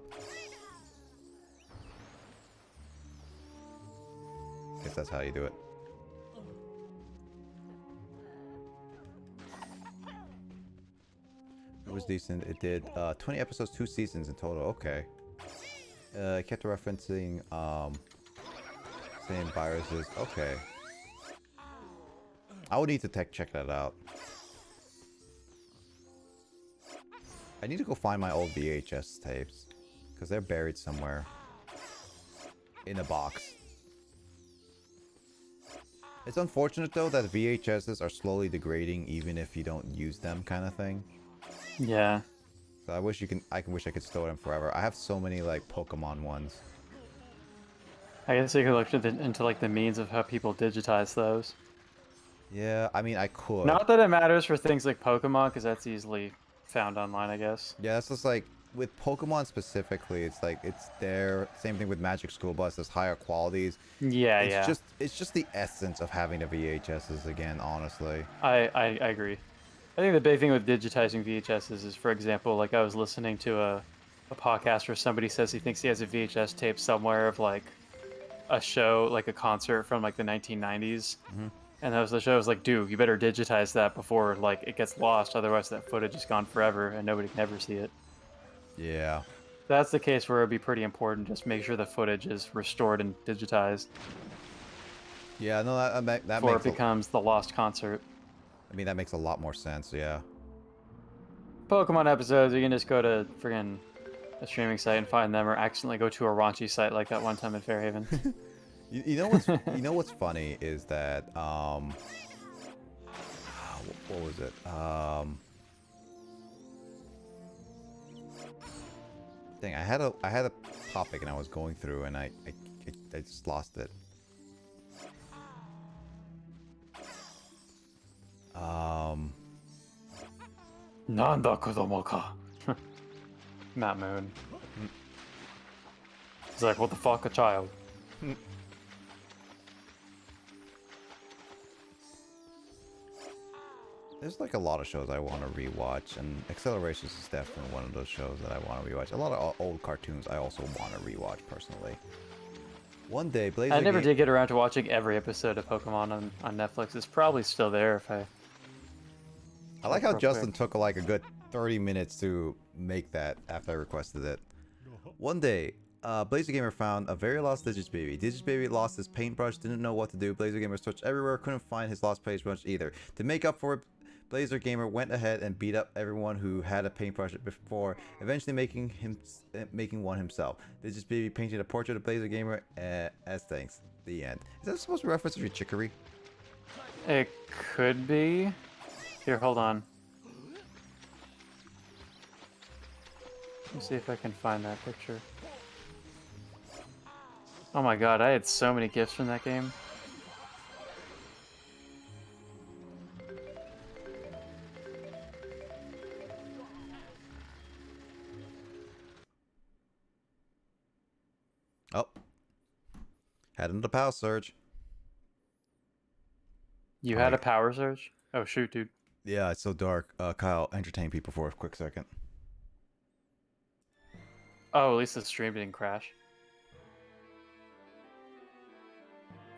Guess that's how you do it. It was decent. It did 20 episodes, 2 seasons in total. Okay. It kept referencing same viruses. Okay. I would need to check that out. I need to go find my old VHS tapes, because they're buried somewhere in a box. It's unfortunate though that VHSs are slowly degrading even if you don't use them, kind of thing. Yeah. So I wish I could store them forever. I have so many like Pokemon ones. I guess you could look into like the means of how people digitize those. Yeah, I mean I could. Not that it matters for things like Pokemon, because that's easily found online, I guess. Yeah, it's just like with Pokemon specifically, it's like it's there. Same thing with Magic School Bus. There's higher qualities. Yeah, It's just the essence of having the VHSs again. Honestly. I agree. I think the big thing with digitizing VHSs is, for example, like I was listening to a podcast where somebody says he thinks he has a VHS tape somewhere of like a show, like a concert from like the 1990s. And the show was like, dude, you better digitize that before like it gets lost, otherwise that footage is gone forever and nobody can ever see it. Yeah. That's the case where it'd be pretty important. Just make sure the footage is restored and digitized Yeah, no, that before makes it becomes the lost concert. I mean, that makes a lot more sense, yeah. Pokemon episodes, you can just go to friggin' a streaming site and find them, or accidentally go to a raunchy site like that one time in Fairhaven. You know what's funny is that what was it? Dang, I had a topic and I was going through and I just lost it. Nanda kodomo ka. Matt Moon. He's like, what the fuck, a child? There's like a lot of shows I want to rewatch, and Accelerations is definitely one of those shows that I want to rewatch. A lot of old cartoons I also want to rewatch personally. One day, Blazer I never did get around to watching every episode of Pokemon on Netflix. It's probably still there if I like how real Justin quick. took like a good 30 minutes to make that after I requested it. One day, Blazer Gamer found a very lost Digibaby. Digibaby lost his paintbrush, didn't know what to do. Blazer Gamer searched everywhere, couldn't find his lost paintbrush either. To make up for it, Blazer Gamer went ahead and beat up everyone who had a paintbrush before, eventually making one himself. Digibaby painted a portrait of Blazer Gamer as thanks. The end. Is that supposed to reference to Chicory? It could be. Here, hold on. Let me see if I can find that picture. Oh my god, I had so many gifts from that game. Oh. Had another power surge. You Oh, had yeah. a power surge? Oh shoot, dude. Yeah, it's so dark. Kyle, entertain people for a quick second. Oh, at least the stream didn't crash.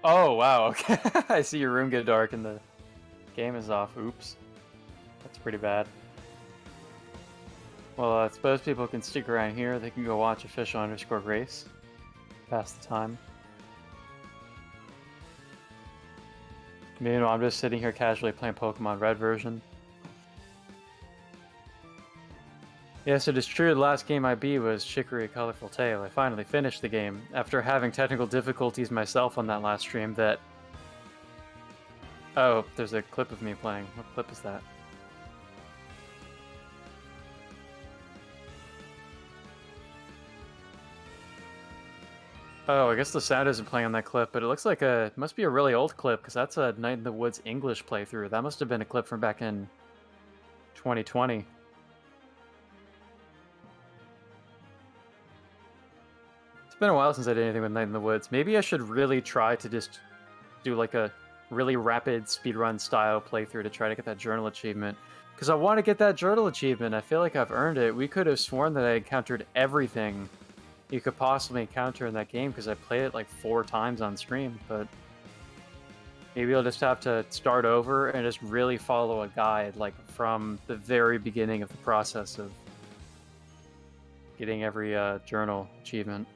Oh, wow, okay. I see your room get dark and the game is off. Oops. That's pretty bad. Well, I suppose people can stick around here. They can go watch official_grace. Pass the time. Meanwhile, I'm just sitting here casually playing Pokemon Red version. Yes, it is true, the last game I beat was Chicory: A Colorful Tale. I finally finished the game, after having technical difficulties myself on that last stream that... Oh, there's a clip of me playing. What clip is that? Oh, I guess the sound isn't playing on that clip, but it looks like it must be a really old clip, because that's a Night in the Woods English playthrough. That must have been a clip from back in 2020. It's been a while since I did anything with Night in the Woods. Maybe I should really try to just do like a really rapid speedrun style playthrough to try to get that journal achievement. Because I want to get that journal achievement. I feel like I've earned it. We could have sworn that I encountered everything you could possibly encounter in that game because I played it like 4 times on stream, but maybe I'll just have to start over and just really follow a guide like from the very beginning of the process of getting every journal achievement.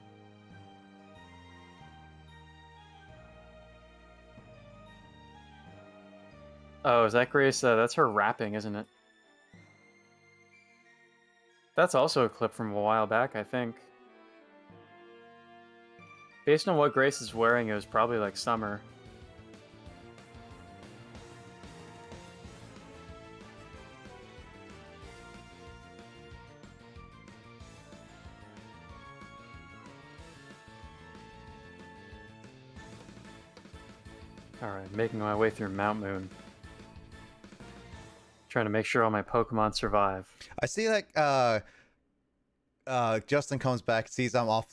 Oh, is that Grace? That's her rapping, isn't it? That's also a clip from a while back, I think. Based on what Grace is wearing, it was probably like summer. Alright, making my way through Mount Moon. Trying to make sure all my Pokemon survive. I see like Justin comes back, sees I'm off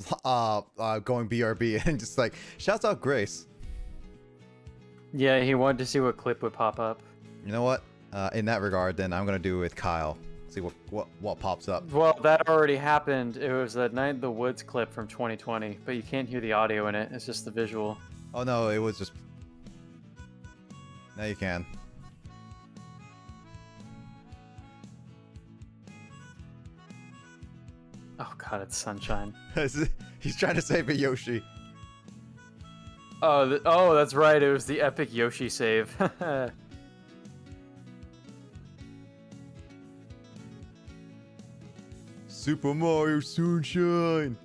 going BRB and just like shouts out Grace. Yeah, he wanted to see what clip would pop up. You know what? In that regard, then I'm gonna do it with Kyle. See what pops up. Well, that already happened. It was that Night in the Woods clip from 2020, but you can't hear the audio in it. It's just the visual. Oh no, it was just. Now you can. Oh god, it's Sunshine. He's trying to save a Yoshi. Oh, oh, that's right. It was the epic Yoshi save. Super Mario Sunshine.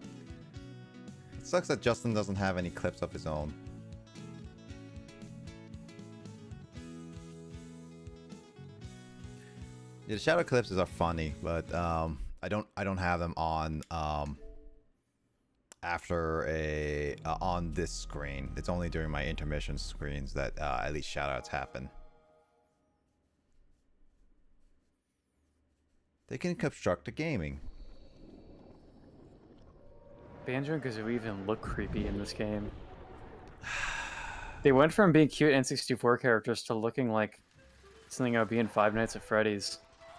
It sucks that Justin doesn't have any clips of his own. Yeah, the shadow clips are funny, but I don't have them on after a on this screen. It's only during my intermission screens that at least shoutouts happen. They can construct a gaming. Banjo and Kazooie even look creepy in this game. They went from being cute N64 characters to looking like something that would be in Five Nights at Freddy's.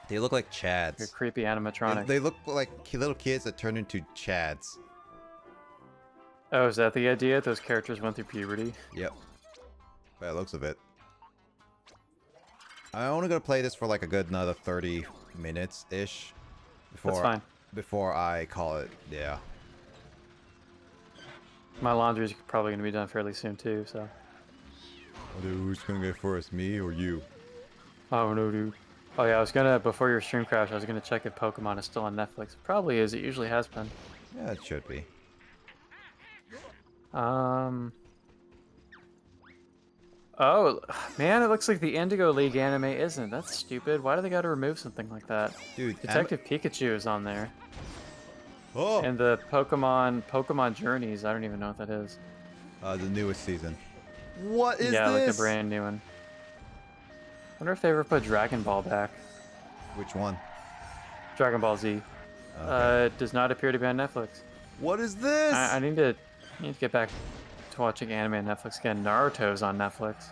They look like Like a Chads. creepy animatronic. They look like little kids that turn into Chads. Oh, is that the idea? Those characters went through puberty? Yep. By the looks of it. I'm only gonna play this for like a good another 30 minutes-ish. That's fine. Before I call it, yeah. My laundry's probably going to be done fairly soon too, so. Oh, dude, who's gonna go first, me or you? Oh no, dude. Oh yeah, I was gonna, before your stream crash, I was gonna check if Pokemon is still on Netflix. It probably is, it usually has been. Yeah, it should be. Oh, man, it looks like the Indigo League anime isn't. That's stupid. Why do they gotta remove something like that? Dude, Detective Pikachu is on there. Oh! And the Pokemon Journeys, I don't even know what that is. The newest season. What is Yeah, this? like a brand new one. Wonder if they ever put Dragon Ball back. Which one? Dragon Ball Z. Okay. It does not appear to be on Netflix. What is this? I need to get back to watching anime on Netflix again. Naruto's on Netflix.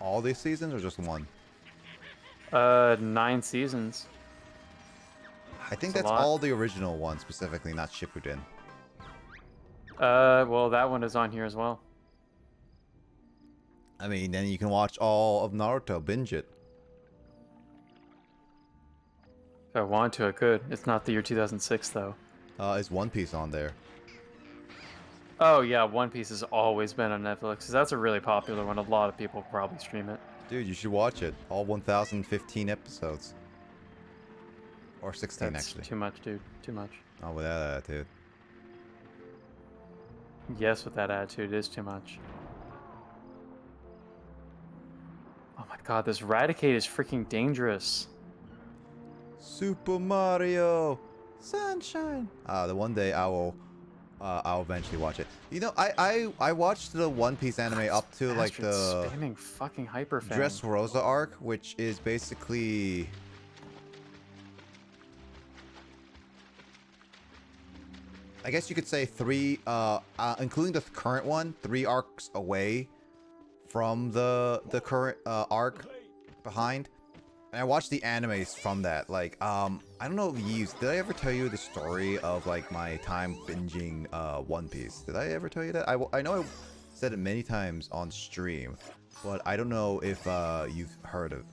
All these seasons or just one? 9 seasons. I think That's a that's lot. all the original one, specifically, not Shippuden. Well, that one is on here as well. I mean, then you can watch all of Naruto, binge it. If I want to, I could. It's not the year 2006, though. Is One Piece on there? Oh, yeah, One Piece has always been on Netflix. That's a really popular one. A lot of people probably stream it. Dude, you should watch it. All 1,015 episodes. Or 16, That's actually. too much, dude. Too much. Oh, with that attitude. Yes, with that attitude, it is too much. Oh my god, this Raticate is freaking dangerous. Super Mario Sunshine. The one day I'll eventually watch it. You know, I watched the One Piece anime up to like Bastard's the spamming fucking hyper fan. Dressrosa arc, which is basically I guess you could say 3 including the current one, 3 arcs away from the current arc behind. And I watched the animes from that. Like, I don't know, Yves, did I ever tell you the story of, like, my time binging One Piece? Did I ever tell you that? I know I said it many times on stream, but I don't know if you've heard.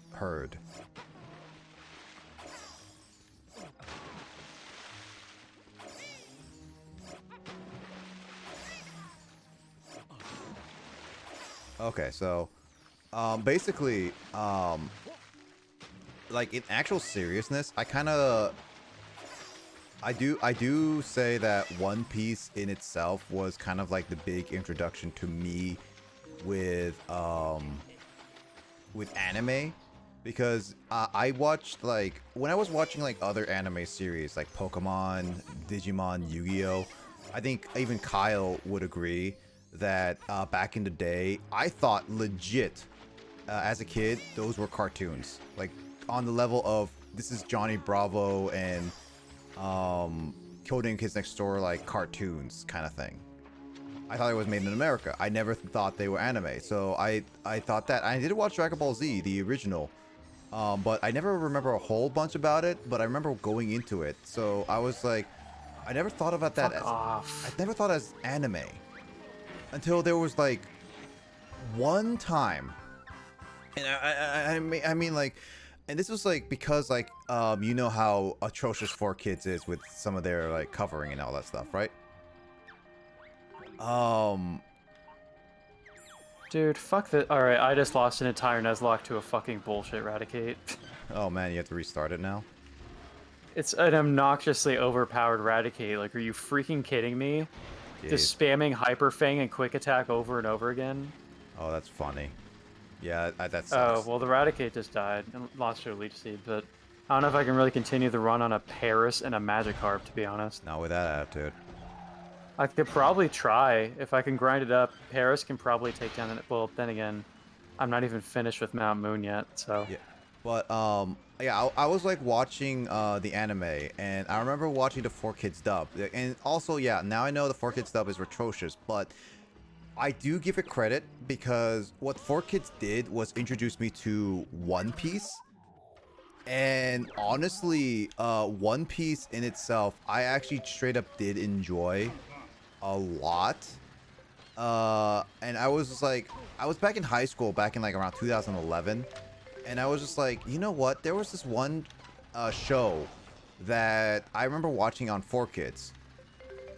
Okay, so, basically, like in actual seriousness, I do say that One Piece in itself was kind of like the big introduction to me with anime, because I watched, like, when I was watching like other anime series like Pokemon, Digimon, Yu-Gi-Oh, I think even Kyle would agree that back in the day, I thought legit as a kid those were cartoons, like on the level of this is Johnny Bravo and Coding Kids Next Door, like cartoons kind of thing. I thought it was made in America. I never thought they were anime, so I thought that. I did watch Dragon Ball Z, the original, but I never remember a whole bunch about it. But I remember going into it, so I was like, I never thought about that. Fuck off. I never thought as anime until there was like one time, and I mean like, and this was like because like you know how atrocious 4Kids is with some of their like covering and all that stuff, right? Dude, fuck that. Alright, I just lost an entire Nuzlocke to a fucking bullshit Raticate. Oh man, you have to restart it now. It's an obnoxiously overpowered Raticate. Like, are you freaking kidding me? Just spamming Hyper Fang and Quick Attack over and over again? Oh, that's funny. Yeah, that Oh, sucks. well, the Raticate just died and lost to a Leech Seed, but I don't know if I can really continue the run on a Paris and a Magikarp, to be honest. Not with that attitude. I could probably try. If I can grind it up, Paris can probably take down an... Well, then again, I'm not even finished with Mount Moon yet, so... Yeah. But, yeah, I was, like, watching, the anime, and I remember watching the 4Kids dub. And also, yeah, now I know the 4Kids dub is atrocious, but I do give it credit because what 4Kids did was introduce me to One Piece. And honestly, One Piece in itself, I actually straight up did enjoy a lot. And I was just like, I was back in high school, back in like around 2011. And I was just like, you know what? There was this one show that I remember watching on 4Kids.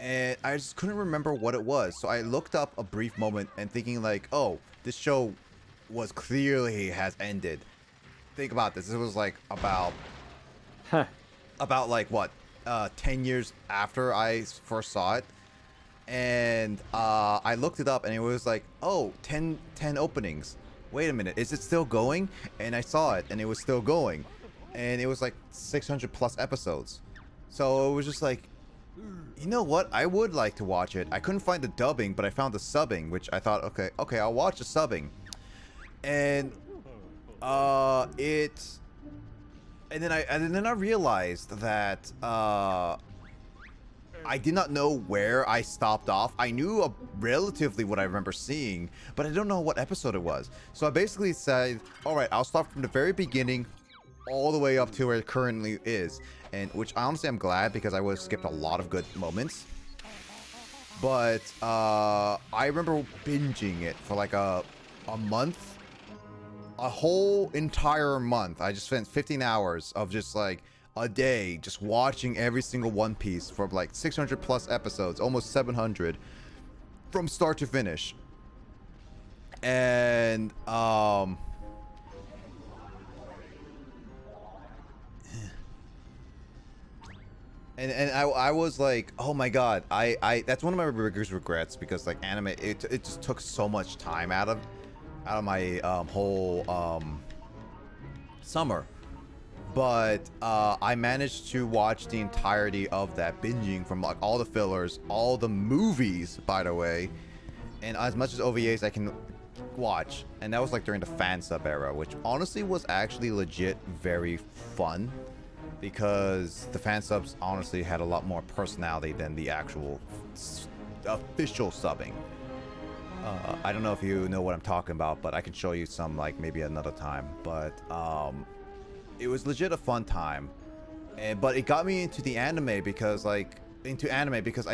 And I just couldn't remember what it was. So I looked up a brief moment and thinking like, oh, this show was clearly has ended. Think about this. It was like about like what 10 years after I first saw it. And I looked it up and it was like, oh, 10 openings. Wait a minute, is it still going? And I saw it and it was still going. And it was like 600 plus episodes. So it was just like, you know what? I would like to watch it. I couldn't find the dubbing, but I found the subbing, which I thought, okay, I'll watch the subbing. And and then I realized that I did not know where I stopped off. I knew relatively what I remember seeing, but I don't know what episode it was. So I basically said, all right, I'll start from the very beginning all the way up to where it currently is. And which honestly I'm glad because I would have skipped a lot of good moments. But I remember binging it for like a month. A whole entire month. I just spent 15 hours of just like a day just watching every single One Piece for like 600 plus episodes, almost 700 from start to finish. And I was like, oh my god, I that's one of my biggest regrets because like anime it just took so much time out of my whole summer. But I managed to watch the entirety of that binging from like all the fillers, all the movies, by the way, and as much as OVAs I can watch. And that was like during the fan sub era, which honestly was actually legit very fun because the fan subs honestly had a lot more personality than the actual official subbing. I don't know if you know what I'm talking about, but I can show you some like maybe another time. But it was legit a fun time, but it got me into the anime because I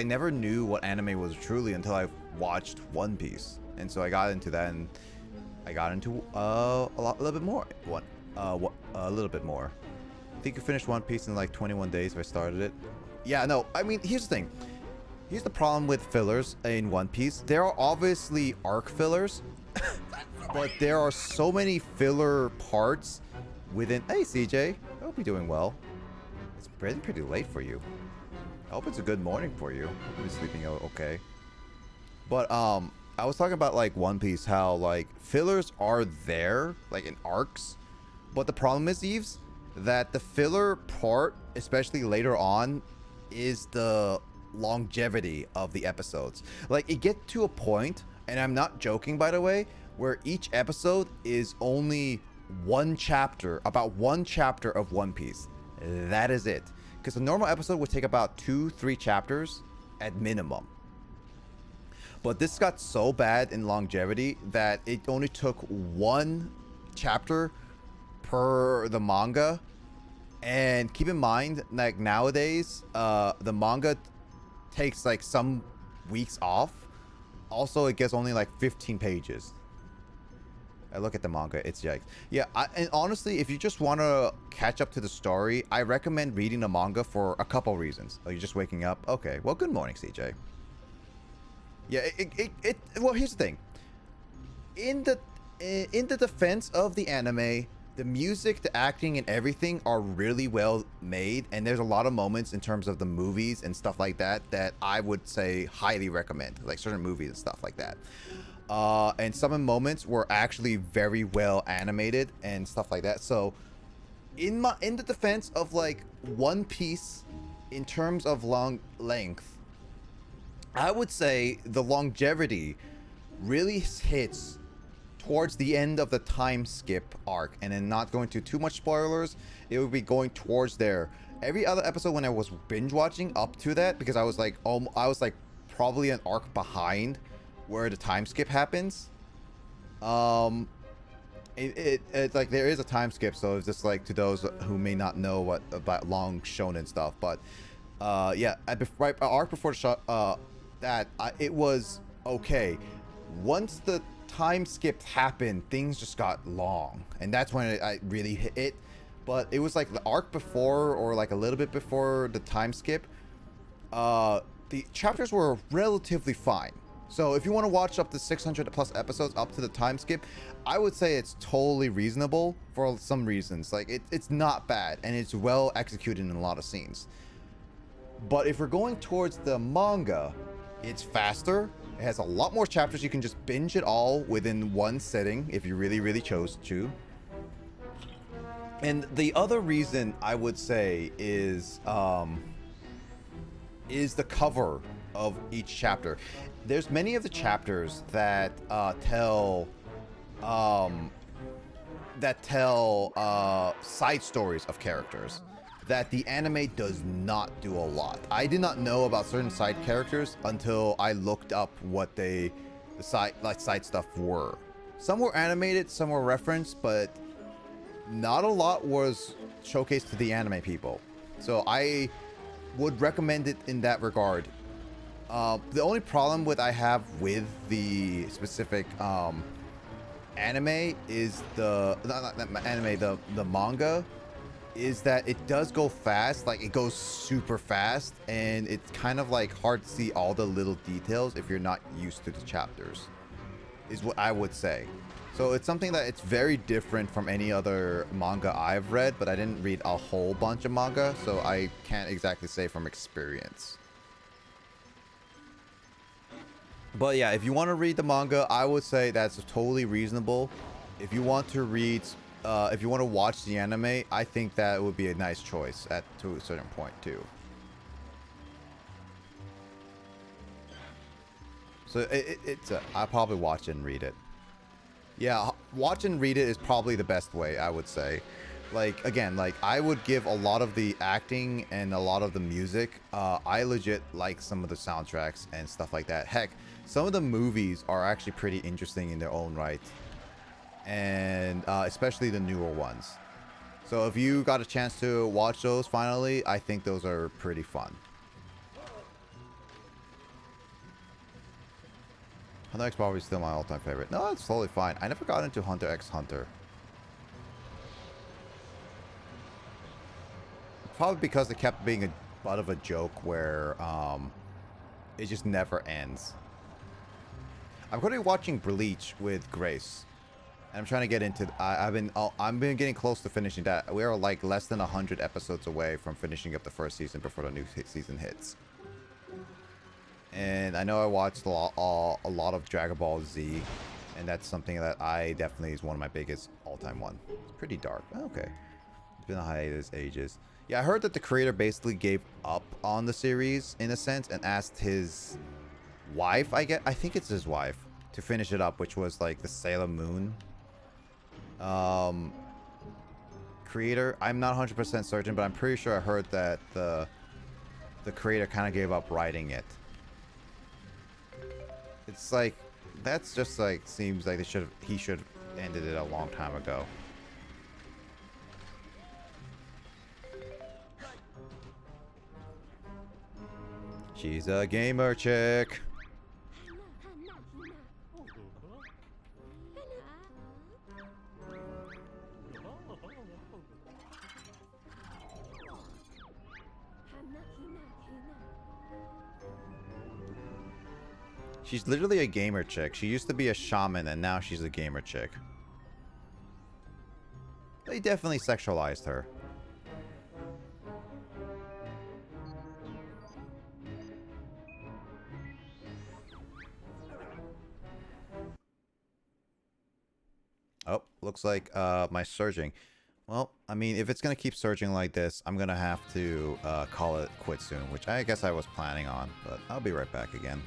never knew what anime was truly until I watched One Piece, and so I got into that, and I got into a little bit more. A little bit more. I think I finished One Piece in like 21 days if I started it. Yeah, no, I mean here's the thing. Here's the problem with fillers in One Piece. There are obviously arc fillers, but there are so many filler parts within... Hey, CJ. I hope you're doing well. It's pretty late for you. I hope it's a good morning for you. You're sleeping okay. But, I was talking about, like, One Piece, how, like, fillers are there, like, in arcs. But the problem is, Eves, that the filler part, especially later on, is the longevity of the episodes. Like, it gets to a point, and I'm not joking, by the way, where each episode is only one chapter, about one chapter of One Piece. That is it. Because a normal episode would take about 2-3 chapters at minimum. But this got so bad in longevity that it only took one chapter per the manga. And keep in mind, like nowadays, the manga takes like some weeks off. Also, it gets only like 15 pages. I look at the manga, it's yikes. Yeah, and honestly, if you just want to catch up to the story, I recommend reading the manga for a couple reasons. Oh, you're just waking up? Okay, well, good morning, CJ. Yeah, well, here's the thing. In the defense of the anime, the music, the acting, and everything are really well made, and there's a lot of moments in terms of the movies and stuff like that that I would say highly recommend, like certain movies and stuff like that. And some of the moments were actually very well animated and stuff like that. So in the defense of like One Piece, in terms of length, I would say the longevity really hits towards the end of the time skip arc, and then not going to too much spoilers, it would be going towards there. Every other episode when I was binge watching up to that, because I was like probably an arc behind where the time skip happens. It's like there is a time skip, so it's just like to those who may not know what about long shonen stuff, but yeah, right arc before the it was okay. Once the time skip happened, things just got long, and that's when I really hit it. But it was like the arc before, or like a little bit before the time skip, the chapters were relatively fine. So if you want to watch up to 600 plus episodes up to the time skip, I would say it's totally reasonable for some reasons. Like it's not bad, and it's well executed in a lot of scenes. But if we're going towards the manga, it's faster. It has a lot more chapters. You can just binge it all within one sitting if you really chose to. And the other reason I would say is the cover of each chapter. There's many of the chapters that tell side stories of characters that the anime does not do a lot. I did not know about certain side characters until I looked up what the side stuff were. Some were animated, some were referenced, but not a lot was showcased to the anime people. So I would recommend it in that regard. The only problem I have with the specific anime is the manga, is that it does go fast. Like, it goes super fast, and it's kind of like hard to see all the little details if you're not used to the chapters, is what I would say. So it's something that it's very different from any other manga I've read, but I didn't read a whole bunch of manga, so I can't exactly say from experience. But yeah, if you want to read the manga, I would say that's totally reasonable. If you want to read, if you want to watch the anime, I think that would be a nice choice to a certain point too. So I'll probably watch it and read it. Yeah, watch and read it is probably the best way, I would say. Like, again, like, I would give a lot of the acting and a lot of the music. I legit like some of the soundtracks and stuff like that. Heck, some of the movies are actually pretty interesting in their own right. And especially the newer ones. So if you got a chance to watch those finally, I think those are pretty fun. Hunter X probably still my all-time favorite. No, it's totally fine. I never got into Hunter X Hunter. Probably because it kept being a butt of a joke where it just never ends. I'm currently watching Bleach with Grace. And I'm trying to get into... I've been getting close to finishing that. We are like less than 100 episodes away from finishing up the first season before the new season hits. And I know I watched a lot of Dragon Ball Z, and that's something that I definitely is one of my biggest all-time one. It's pretty dark. Okay. It's been a hiatus ages. Yeah, I heard that the creator basically gave up on the series in a sense and asked his wife, I think it's his wife, to finish it up, which was like the Sailor Moon creator. I'm not 100% certain, but I'm pretty sure I heard that the creator kind of gave up writing it. It's like, that's just like, seems like he should have ended it a long time ago. She's a gamer chick. She's literally a gamer chick. She used to be a shaman, and now she's a gamer chick. They definitely sexualized her. Oh, looks like my surging. Well, I mean, if it's going to keep surging like this, I'm going to have to call it quit soon, which I guess I was planning on, but I'll be right back again.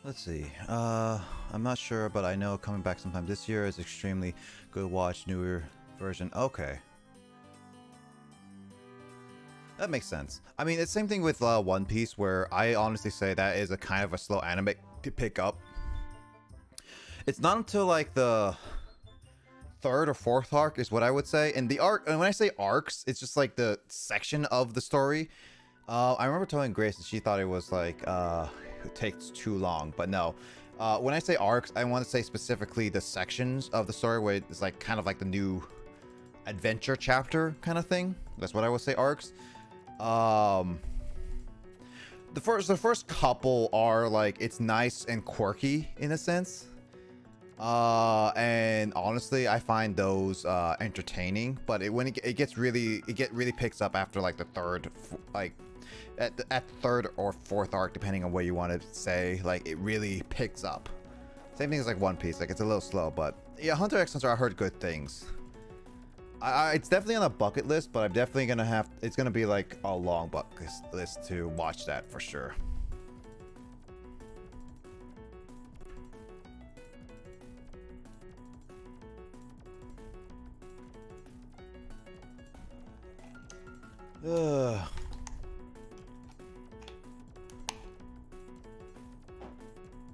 Let's see. I'm not sure, but I know coming back sometime this year is extremely good. Watch newer version. Okay. That makes sense. I mean, it's the same thing with One Piece, where I honestly say that is a kind of a slow anime to pick up. It's not until like the third or fourth arc is what I would say. And the arc, and when I say arcs, it's just like the section of the story. I remember telling Grace and she thought it was like it takes too long, but no. When I say arcs, I want to say specifically the sections of the story where it's like kind of like the new adventure chapter kind of thing. That's what I would say arcs. The first couple are like, it's nice and quirky in a sense. And honestly, I find those entertaining, but when it really picks up after like the third, like at third or fourth arc, depending on what you want to say. Like, it really picks up. Same thing as like One Piece, like it's a little slow, but yeah, Hunter x Hunter, I heard good things. It's definitely on a bucket list, but I'm definitely gonna it's gonna be like a long bucket list to watch that for sure.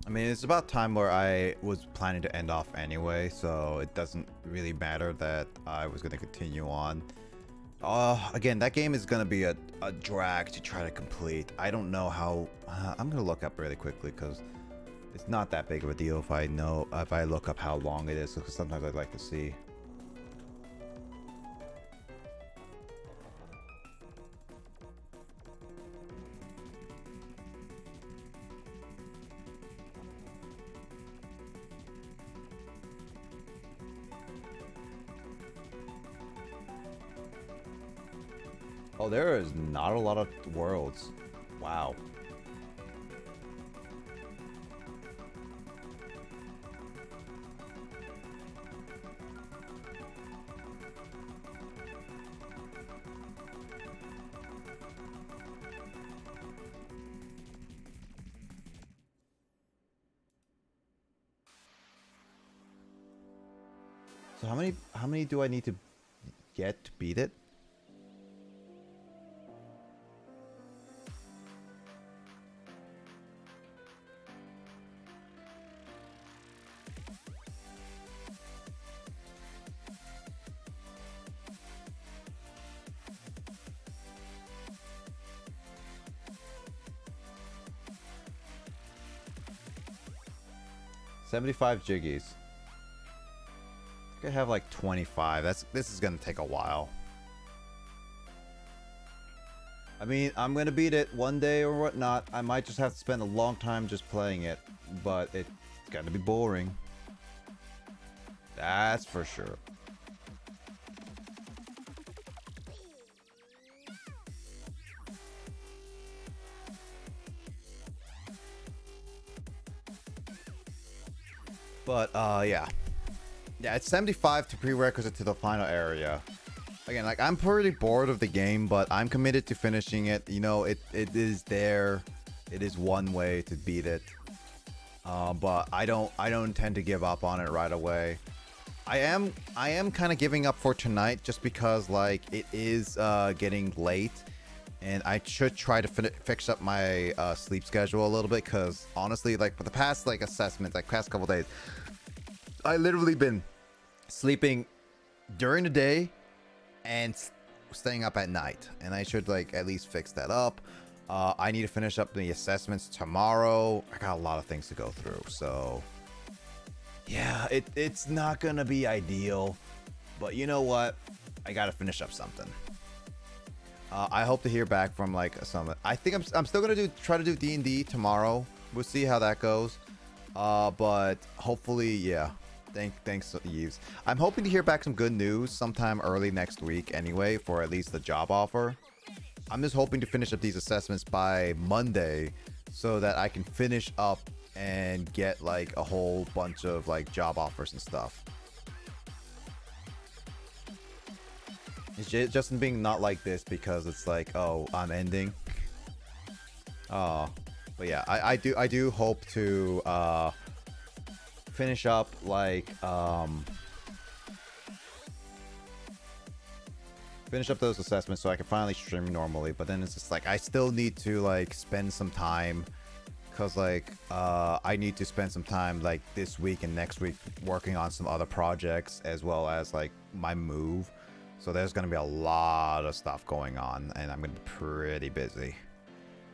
I mean, it's about time where I was planning to end off anyway, so it doesn't really matter that I was going to continue on. Again, that game is going to be a drag to try to complete. I don't know how... I'm going to look up really quickly, because it's not that big of a deal if I look up how long it is, because sometimes I'd like to see. Oh, there is not a lot of worlds. Wow. So how many do I need to get to beat it? $75 jiggies. I have like 25. This is gonna take a while. I mean, I'm gonna beat it one day or whatnot. I might just have to spend a long time just playing it, but it's gonna be boring. That's for sure. But yeah. Yeah, it's 75 to prerequisite to the final area. Again, like, I'm pretty bored of the game, but I'm committed to finishing it. You know, it is there. It is one way to beat it. But I don't intend to give up on it right away. I am kind of giving up for tonight just because, like, it is getting late. And I should try to fix up my sleep schedule a little bit, because honestly, like, for the past, like, assessments, like, past couple days, I literally been sleeping during the day and staying up at night, and I should, like, at least fix that up. I need to finish up the assessments tomorrow. I got a lot of things to go through, so yeah, it's not gonna be ideal, but you know what? I gotta finish up something. I hope to hear back from, like, some. I think I'm still gonna try to do D&D tomorrow. We'll see how that goes. But hopefully, yeah. Thanks, Yves. I'm hoping to hear back some good news sometime early next week anyway, for at least the job offer. I'm just hoping to finish up these assessments by Monday so that I can finish up and get, like, a whole bunch of, like, job offers and stuff. Is Justin being not like this because it's like, oh, I'm ending? Oh, but yeah, I do hope to finish up, like, finish up those assessments so I can finally stream normally. But then it's just like, I still need to, like, spend some time, because, like, I need to spend some time, like, this week and next week working on some other projects, as well as, like, my move. So there's gonna be a lot of stuff going on, and I'm gonna be pretty busy.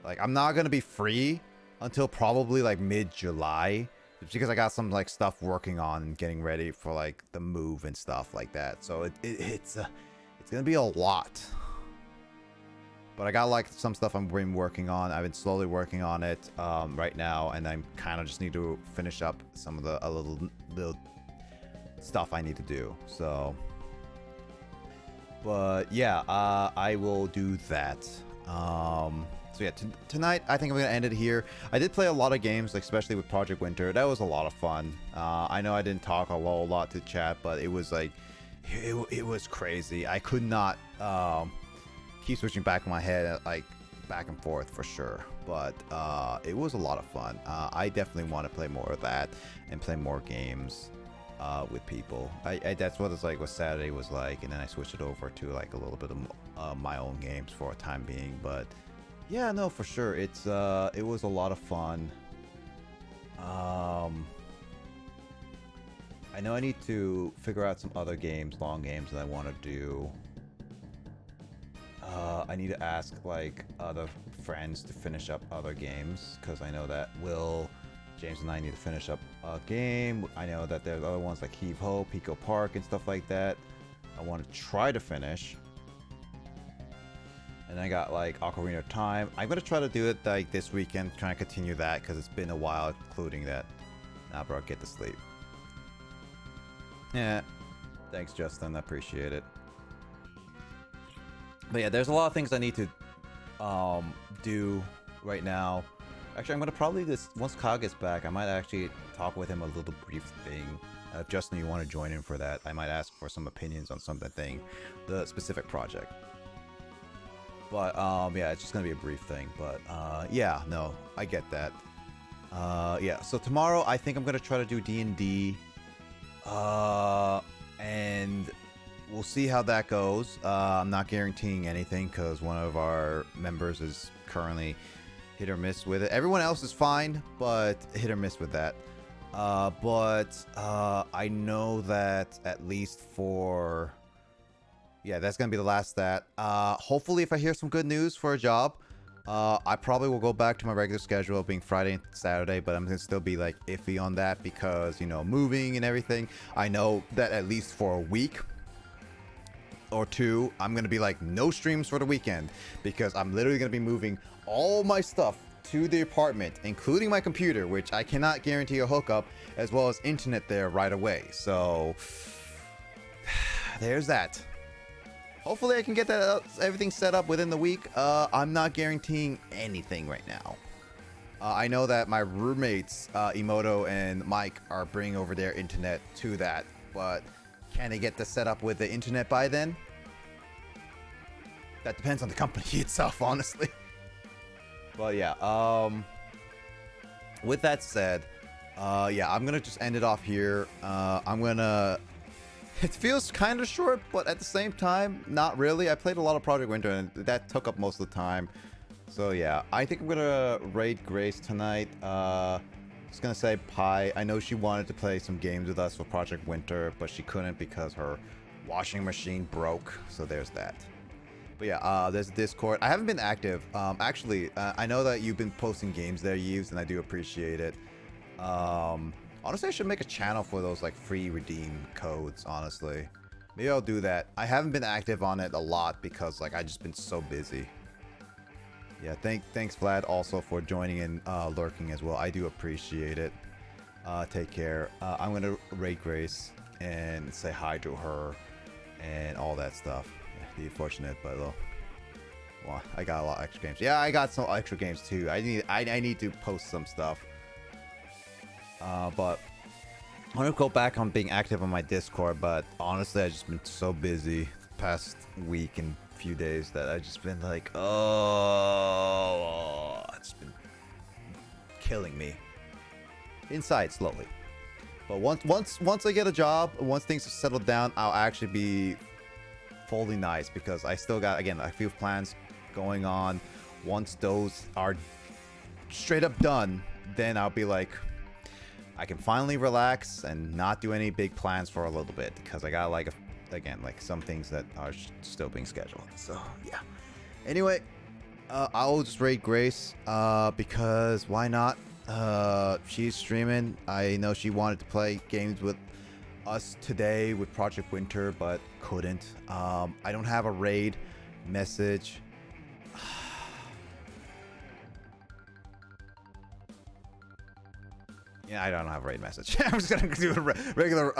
Like, I'm not gonna be free until probably, like, mid-July, just because I got some, like, stuff working on and getting ready for, like, the move and stuff like that. So it's gonna be a lot. But I got, like, some stuff I've been working on. I've been slowly working on it right now, and I kind of just need to finish up some of the little stuff I need to do. So, but yeah, I will do that. So yeah, tonight I think I'm gonna end it here. I did play a lot of games, like, especially with Project Winter. That was a lot of fun. I know I didn't talk a lot to chat, but it was like, it was crazy. I could not keep switching back in my head, like, back and forth for sure. But it was a lot of fun. I definitely want to play more of that and play more games with people. That's what it's like, what Saturday was like, and then I switched it over to, like, a little bit of my own games for a time being. But yeah, no, for sure, it was a lot of fun. I know I need to figure out some other games, long games, that I want to do. I need to ask, like, other friends to finish up other games, because I know that James and I need to finish up a game. I know that there's other ones like Heave Ho, Pico Park, and stuff like that I want to try to finish. And I got, like, Ocarina of Time. I'm going to try to do it, like, this weekend, trying to continue that, because it's been a while including that. Nah, bro, get to sleep. Yeah. Thanks, Justin. I appreciate it. But yeah, there's a lot of things I need to do right now. Actually, I'm going to probably once Kyle gets back, I might actually talk with him a little brief thing. If Justin, you want to join in for that, I might ask for some opinions on something, the specific project. But yeah, it's just gonna be a brief thing. But yeah, no, I get that. Yeah, so tomorrow I think I'm gonna try to do D&D. and we'll see how that goes. I'm not guaranteeing anything because one of our members is currently hit or miss with it. Everyone else is fine, but hit or miss with that. I know that at least for... Yeah, that's going to be the last stat. Hopefully, if I hear some good news for a job, I probably will go back to my regular schedule of being Friday and Saturday, but I'm going to still be like iffy on that because, you know, moving and everything. I know that at least for a week or two, I'm going to be like no streams for the weekend because I'm literally going to be moving all my stuff to the apartment, including my computer, which I cannot guarantee a hookup, as well as internet there right away. So there's that. Hopefully I can get that everything set up within the week. I'm not guaranteeing anything right now. I know that my roommates, Emoto and Mike, are bringing over their internet to that, but can they get the setup with the internet by then? That depends on the company itself, honestly. But yeah, with that said, yeah, I'm gonna just end it off here. It feels kind of short, but at the same time, not really. I played a lot of Project Winter, and that took up most of the time. So yeah, I think I'm gonna raid Grace tonight. Just gonna say Pi. I know she wanted to play some games with us for Project Winter, but she couldn't because her washing machine broke. So there's that. But yeah, there's Discord. I haven't been active. Actually, I know that you've been posting games there, Yves, and I do appreciate it. Honestly, I should make a channel for those like free redeem codes, honestly. Maybe I'll do that. I haven't been active on it a lot because like I just been so busy. Yeah, thanks Vlad also for joining and lurking as well. I do appreciate it. Take care. I'm gonna raid Grace and say hi to her and all that stuff. Yeah, be fortunate, but well, I got a lot of extra games. Yeah, I got some extra games too. I need to post some stuff. But I'm gonna go back on being active on my Discord, but honestly I've just been so busy the past week and few days that I've just been like, oh, it's been killing me inside slowly. But once I get a job, once things are settled down, I'll actually be fully nice because I still got, again, a few plans going on. Once those are straight up done, then I'll be like, I can finally relax and not do any big plans for a little bit because I got like again like some things that are still being scheduled. So yeah. Anyway, I'll just raid Grace because why not? She's streaming. I know she wanted to play games with us today with Project Winter, but couldn't. I don't have a raid message. Yeah, I don't have a raid message. I'm just gonna do a regular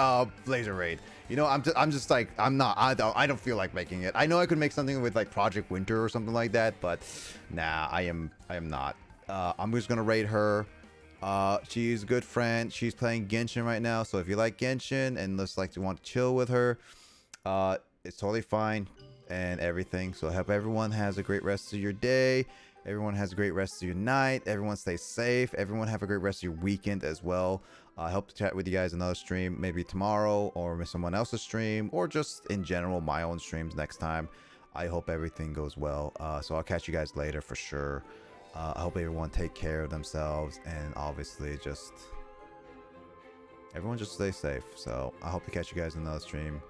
laser raid. You know, I'm just like I don't feel like making it. I know I could make something with like Project Winter or something like that, but nah, I am not. I'm just gonna raid her. She's a good friend. She's playing Genshin right now, so if you like Genshin and just like to want to chill with her, it's totally fine and everything. So I hope everyone has a great rest of your day. Everyone has a great rest of your night. Everyone stay safe. Everyone have a great rest of your weekend as well. I hope to chat with you guys another stream, maybe tomorrow or someone else's stream, or just in general my own streams next time. I hope everything goes well. So I'll catch you guys later for sure. I hope everyone take care of themselves and obviously just everyone just stay safe. So I hope to catch you guys in another stream.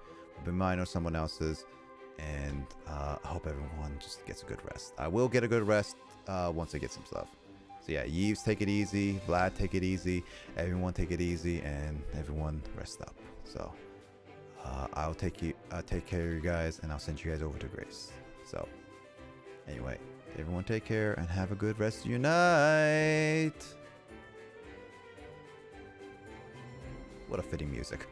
Be mine or someone else's. And I hope everyone just gets a good rest. I will get a good rest once I get some stuff. So yeah, Yves, take it easy. Vlad, take it easy. Everyone take it easy, and everyone rest up. So I'll take care of you guys, and I'll send you guys over to Grace. So anyway, everyone take care and have a good rest of your night. What a fitting music.